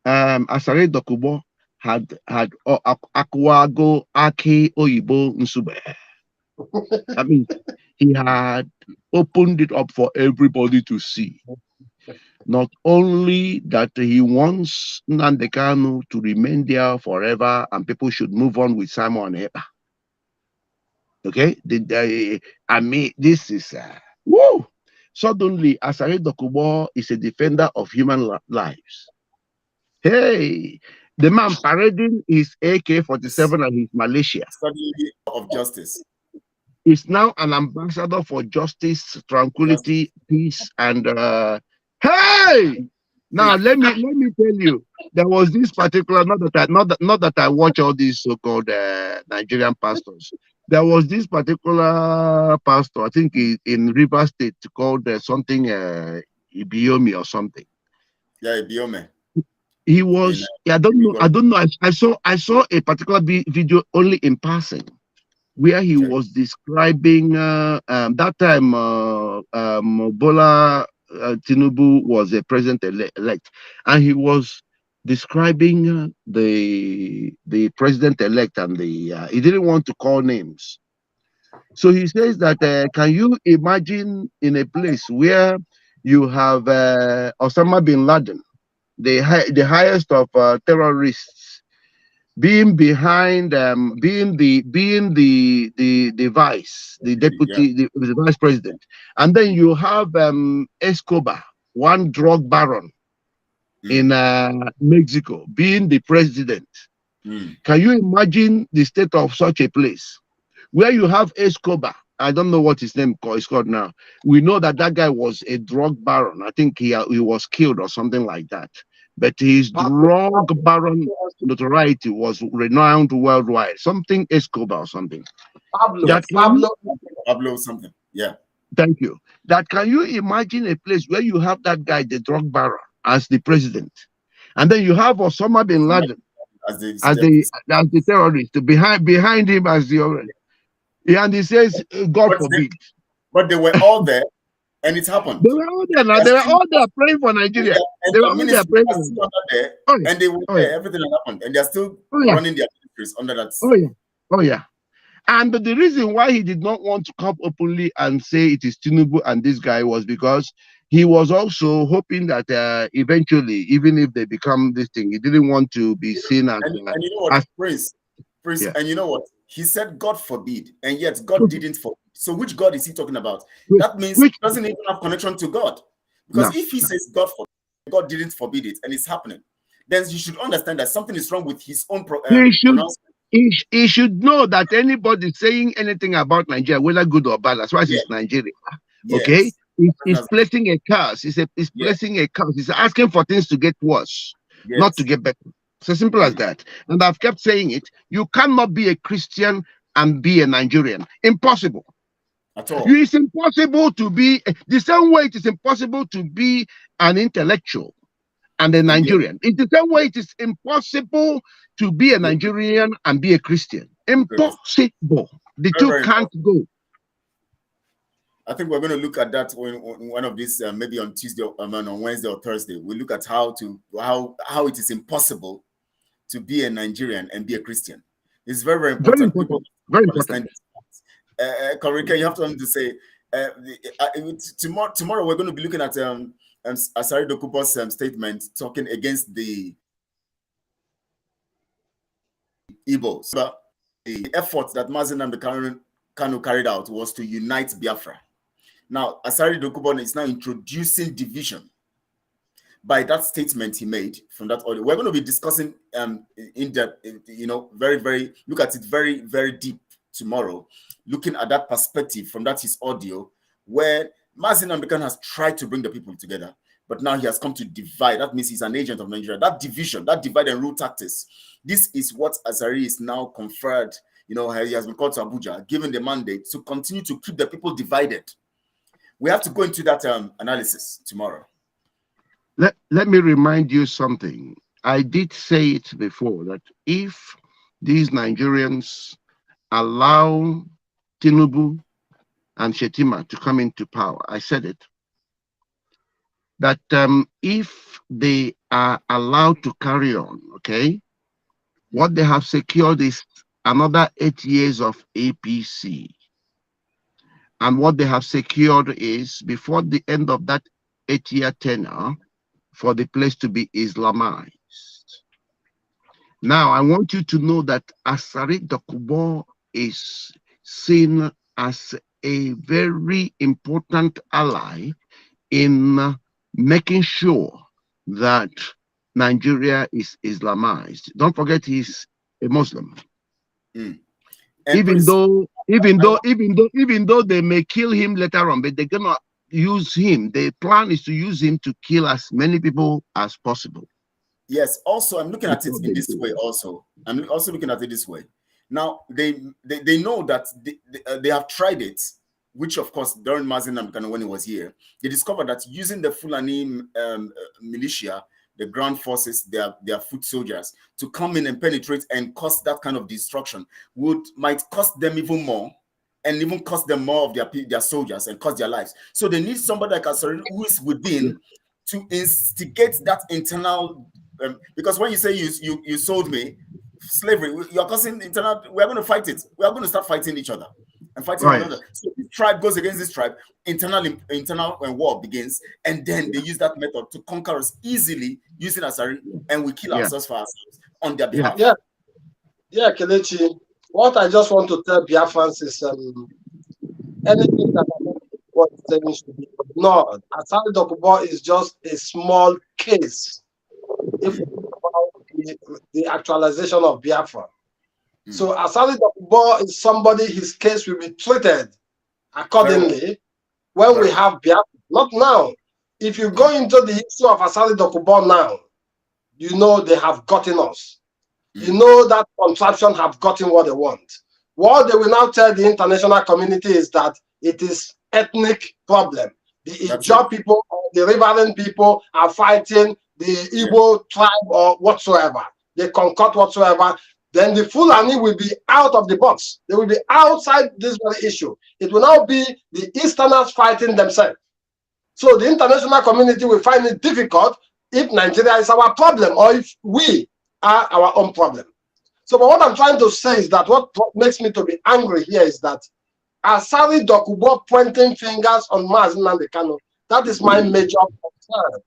Asare Dokubo had Akwago Aki Oyibo Nsube. I mean, he had opened it up for everybody to see. Not only that he wants Nnamdi Kanu to remain there forever and people should move on with Simon Ekpa. Okay? I mean, this is, woo! Suddenly, Asare Dokubo is a defender of human lives. Hey, the man parading his AK-47 and his Malaysia. Suddenly of justice. Is now an ambassador for justice, tranquility, peace, and hey! Now let me tell you, there was this particular, not that I watch all these so-called Nigerian pastors. There was this particular pastor, I think in Rivers State, called something Ibiomi or something. Yeah, Ibiome. He was, I don't know. I saw a particular video only in passing, where he was describing that time Bola Tinubu was a president-elect, and he was describing the president-elect, and he didn't want to call names. So he says that can you imagine in a place where you have Osama bin Laden, the highest of terrorists, being behind, being the vice, the deputy, the vice president, and then you have Escobar, one drug baron in Mexico, being the president. Can you imagine the state of such a place where you have Escobar? I don't know what his name is called now. We know that guy was a drug baron. I think he was killed or something like that. But his drug baron notoriety was renowned worldwide. Something Escobar or something. Pablo something. Yeah. Thank you. That can you imagine a place where you have that guy, the drug baron, as the president, and then you have Osama bin Laden as the terrorist behind him as the and he says, God forbid. But they were all there. And it happened. They were all there. Now. They were all there praying for Nigeria. And they were all there praying for Nigeria. And they were there. Everything that happened. And they're still running their ministries under that. Oh yeah. And the reason why he did not want to come openly and say it is Tinubu and this guy was because he was also hoping that eventually, even if they become this thing, he didn't want to be seen as... And you know what, Prince? Praise, and you know what? He said, God forbid, and yet God didn't forbid. So which God is he talking about? That means he doesn't even have connection to God. Because if he says God forbid, God didn't forbid it, and it's happening, then you should understand that something is wrong with his own pronouncement. He should know that anybody saying anything about Nigeria, whether good or bad, as far as it's Nigeria, okay, he's placing a curse. He's placing a curse. He's asking for things to get worse, not to get better. It's as simple as that. And I've kept saying it. You cannot be a Christian and be a Nigerian. Impossible. At all. It's impossible to be the same way it is impossible to be an intellectual and a Nigerian. It's the same way it is impossible to be a Nigerian and be a Christian. Impossible. The two can't go. I think we're going to look at that on one of these, maybe on Tuesday, on Wednesday or Thursday. We'll look at how it is impossible to be a Nigerian and be a Christian. It's very, very important. Very important. Korika, you have something to say. Tomorrow we're going to be looking at Asari Dokubo's statement talking against the Igbos. But the effort that Mazi Nnamdi Kanu carried out was to unite Biafra. Now, Asari Dokubo is now introducing division by that statement he made from that audio. We're going to be discussing in depth, very, very, look at it very, very deep tomorrow, looking at that perspective from that his audio, where Mazi Nnamdi Kanu has tried to bring the people together, but now he has come to divide. That means he's an agent of Nigeria. That division, that divide and rule tactics, this is what Asari is now conferred. He has been called to Abuja, given the mandate to continue to keep the people divided. We have to go into that analysis tomorrow. Let me remind you something. I did say it before that if these Nigerians allow Tinubu and Shetima to come into power, I said it, that if they are allowed to carry on, okay, what they have secured is another 8 years of APC. And what they have secured is, before the end of that 8-year tenure, for the place to be Islamized. Now, I want you to know that Asari Dokubo is seen as a very important ally in making sure that Nigeria is Islamized. Don't forget, he's a Muslim. Even though they may kill him later on, but they're gonna use him. The plan is to use him to kill as many people as possible. Yes. Also, I'm looking at it in this way. I'm also looking at it this way. Now they know that they have tried it, which of course during Mazi Nnamdi Kanu when he was here, they discovered that using the Fulani militia, the ground forces, their foot soldiers, to come in and penetrate and cause that kind of destruction might cost them even more, and even cost them more of their soldiers and cost their lives. So they need somebody like Asari who is within to instigate that internal. Because when you say you sold me slavery, you're causing internal. We're going to fight it. We are going to start fighting each other and fighting one another. So this tribe goes against this tribe. Internal war begins, and then they use that method to conquer us easily using Asari, and we kill ourselves for ourselves on their behalf. Yeah, Kelechi. What I just want to tell Biafrans is anything that what saying should be ignored. Asari Dokubo is just a small case if we think about the actualization of Biafra. So Asari Dokubo is somebody, his case will be treated accordingly when we have Biafra, not now. If you go into the issue of Asari Dokubo now, you know they have gotten us. You know that contraption have gotten what they want. What they will now tell the international community is that it is ethnic problem. The Ijaw people or the Riverine people are fighting the Igbo tribe or whatsoever. They concord whatsoever. Then the Fulani will be out of the box. They will be outside this very issue. It will now be the Easterners fighting themselves. So the international community will find it difficult if Nigeria is our problem or if we are our own problem. So but what I'm trying to say is that what makes me to be angry here is that Asari Dokubo pointing fingers on Mazi Nnamdi Kanu, that is my major concern.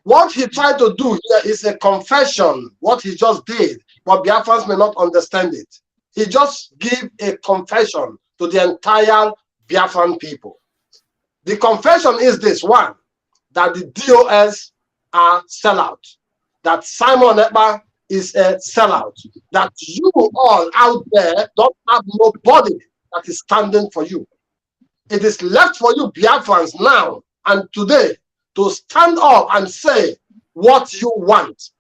What he tried to do here is a confession, what he just did, but Biafrans may not understand it. He just gave a confession to the entire Biafran people. The confession is this: one, that the DOS are sellout, that Simon Ekpa is a sellout, that you all out there don't have nobody that is standing for you. It is left for you Biafrans now and today to stand up and say what you want.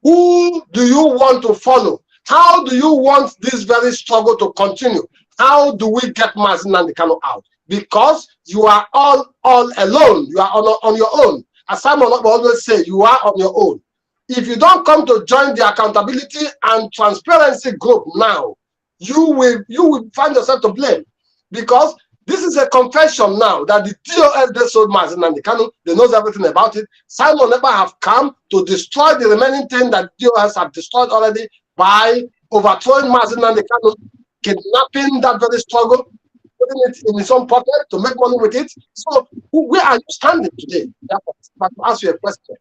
Who do you want to follow? How do you want this very struggle to continue? How do we get Mazi Nnamdi Kanu out? Because you are all alone. You are on your own. As Simon always say, you are on your own. If you don't come to join the accountability and transparency group now, you will find yourself to blame, because this is a confession now that the TOS they sold Mazi Nnamdi Kanu. They knows everything about it. Simon Ekpa have come to destroy the remaining thing that TOS have destroyed already by overthrowing Mazi Nnamdi Kanu, kidnapping that very struggle, putting it in his own pocket to make money with it. So where are you standing today? But to ask you a question.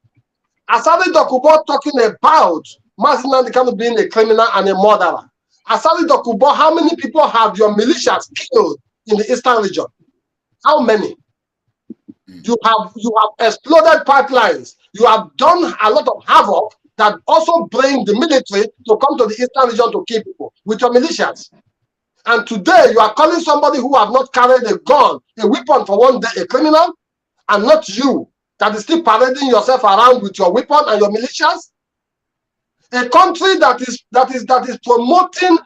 Asari Dokubo talking about Mazi Nnamdi Kanu being a criminal and a murderer. Asari Dokubo, how many people have your militias killed in the eastern region? How many? You have exploded pipelines. You have done a lot of havoc that also bring the military to come to the eastern region to kill people with your militias. And today you are calling somebody who have not carried a gun, a weapon for one day, a criminal, and not you that is still parading yourself around with your weapon and your militias. A country that is promoting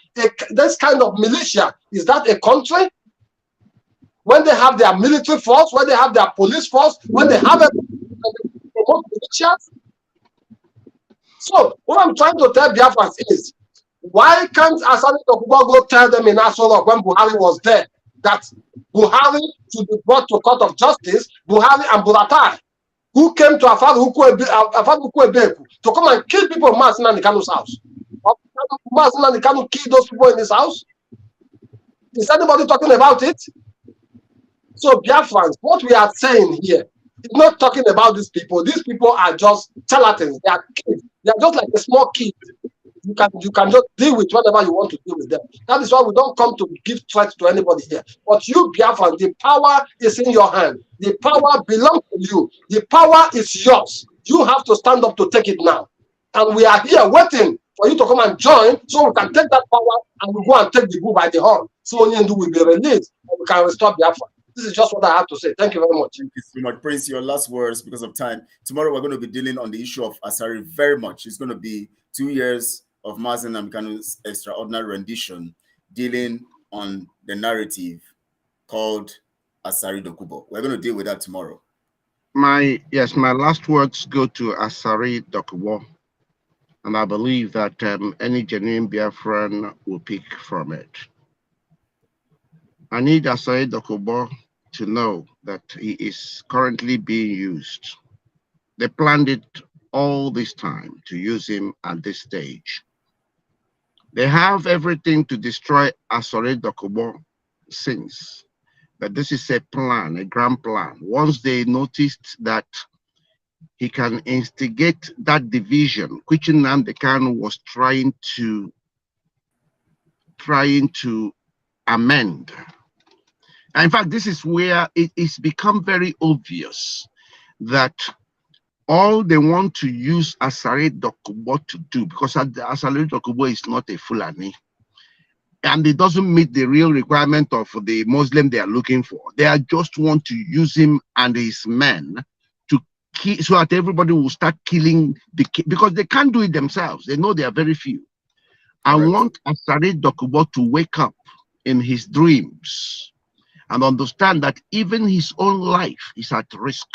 this kind of militia, is that a country? When they have their military force, when they have their police force, when they have promote militias. So what I'm trying to tell Biafrans is, why can't Asani Dokubo go tell them in Asolok when Buhari was there that Buhari should be brought to court of justice? Buhari and Buratai, who came to Afad Ukwebeku to come and kill people in Mazi Nnamdi Kanu's house. Mazi Nnamdi Kanu killed those people in his house? Is anybody talking about it? So Biafrans, what we are saying here is not talking about these people. These people are just charlatans. They are kids. They are just like a small kid. You can just deal with whatever you want to deal with them. That is why we don't come to give threats to anybody here. But you, Biafran, the power is in your hand. The power belongs to you. The power is yours. You have to stand up to take it now. And we are here waiting for you to come and join so we can take that power and we go and take the bull by the horn. So Onyendu will be released and we can restore Biafra. This is just what I have to say. Thank you very much. Thank you so much. Prince, your last words because of time. Tomorrow we're going to be dealing on the issue of Asari very much. It's going to be 2 years of Mazi Nnamdi Kanu's extraordinary rendition, dealing on the narrative called Asari Dokubo. We're going to deal with that tomorrow. My last words go to Asari Dokubo, and I believe that any genuine Biafran will pick from it. I need Asari Dokubo to know that he is currently being used. They planned it all this time to use him at this stage. They have everything to destroy Asari Dokubo since. But this is a plan, a grand plan. Once they noticed that he can instigate that division, which Nnamdi Kanu was trying to amend. And in fact, this is where it's become very obvious that all they want to use Asari Dokubo to do, because Asari Dokubo is not a Fulani, and it doesn't meet the real requirement of the Muslim they are looking for. They just want to use him and his men to kill, so that everybody will start killing, because they can't do it themselves. They know they are very few. I want Asari Dokubo to wake up in his dreams and understand that even his own life is at risk.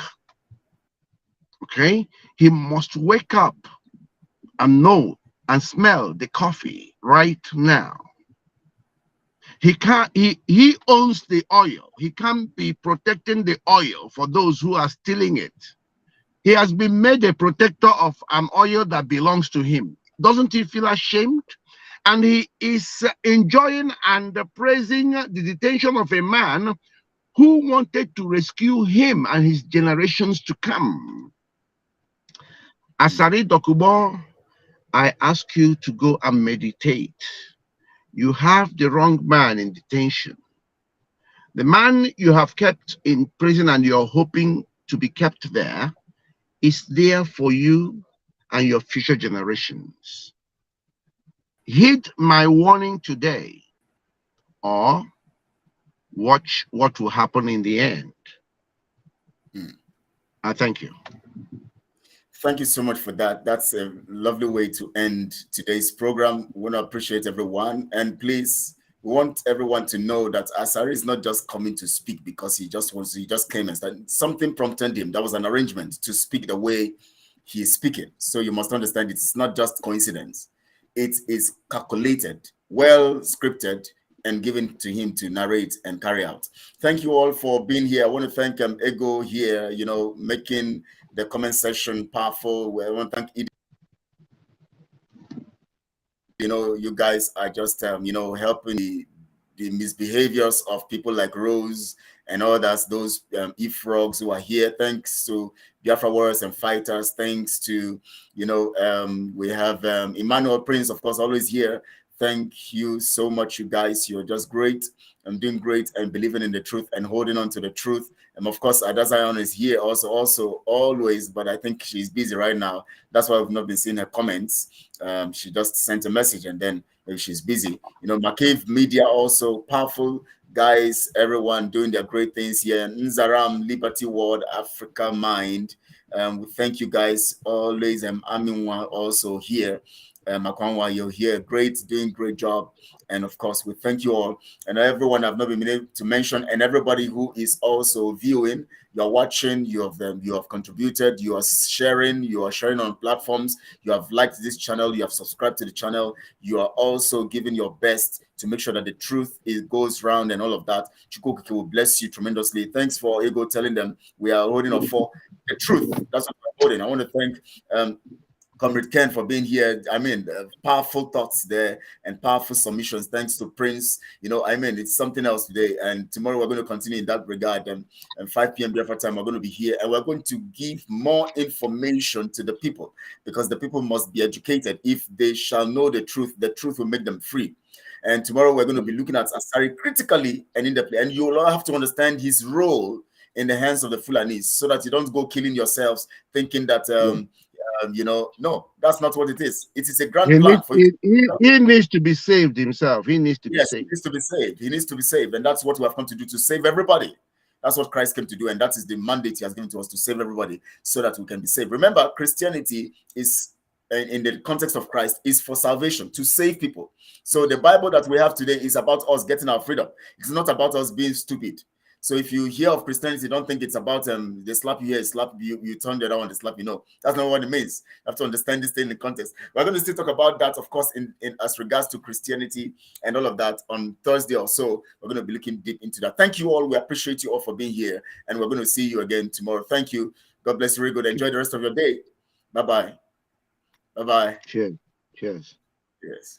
Okay? He must wake up and know and smell the coffee right now. He owns the oil. He can't be protecting the oil for those who are stealing it. He has been made a protector of an oil that belongs to him. Doesn't he feel ashamed? And he is enjoying and praising the detention of a man who wanted to rescue him and his generations to come. Asari Dokubo, I ask you to go and meditate. You have the wrong man in detention. The man you have kept in prison and you're hoping to be kept there is there for you and your future generations. Heed my warning today, or watch what will happen in the end. I thank you. Thank you so much for that. That's a lovely way to end today's program. We want to appreciate everyone. And please, we want everyone to know that Asari is not just coming to speak because he just came and started. Something prompted him. That was an arrangement to speak the way he is speaking. So you must understand it's not just coincidence. It is calculated, well scripted, and given to him to narrate and carry out. Thank you all for being here. I want to thank Ego here, making the comment section powerful. I want to thank you guys are just helping the misbehaviors of people like Rose and others, those e-frogs who are here. Thanks to Biafra warriors and fighters. Thanks to we have Emmanuel Prince, of course, always here. Thank you so much, you guys. You're just great. I'm doing great and believing in the truth and holding on to the truth. And of course, Adazion is here also always, but I think she's busy right now. That's why I've not been seeing her comments. She just sent a message and then maybe she's busy. McCabe Media also powerful guys, everyone doing their great things here. Nzaram, Liberty World, Africa Mind. We thank you guys always. Aminwa also here. Makwanwa, you're here. Great, doing great job. And of course, we thank you all. And everyone I've not been able to mention, and everybody who is also viewing, you're watching, you have contributed, you are sharing on platforms, you have liked this channel, you have subscribed to the channel, you are also giving your best to make sure that the truth goes round and all of that. Chukwuka will bless you tremendously. Thanks for Ego telling them we are holding on for the truth. That's what we're holding. I want to thank Comrade Ken for being here. Powerful thoughts there and powerful submissions. Thanks to Prince. It's something else today. And tomorrow we're going to continue in that regard. And 5 p.m. Biafra time, we're going to be here and we're going to give more information to the people because the people must be educated. If they shall know the truth will make them free. And tomorrow we're going to be looking at Asari critically and in the play. And you will all have to understand his role in the hands of the Fulanis so that you don't go killing yourselves thinking that no, that's not what it is. It is a grand plan for you. He needs to be saved himself. He needs to be saved. He needs to be saved. He needs to be saved. And that's what we have come to do, to save everybody. That's what Christ came to do. And that is the mandate he has given to us, to save everybody so that we can be saved. Remember, Christianity is, in the context of Christ, is for salvation, to save people. So the Bible that we have today is about us getting our freedom. It's not about us being stupid. So if you hear of Christianity, don't think it's about they slap you here, slap you turn the other one, they slap you. No, that's not what it means. You have to understand this thing in the context. We're going to still talk about that, of course, in as regards to Christianity and all of that on Thursday or so. We're going to be looking deep into that. Thank you all. We appreciate you all for being here. And we're going to see you again tomorrow. Thank you. God bless you. Very good. Enjoy the rest of your day. Bye-bye. Bye-bye. Cheers. Cheers. Yes.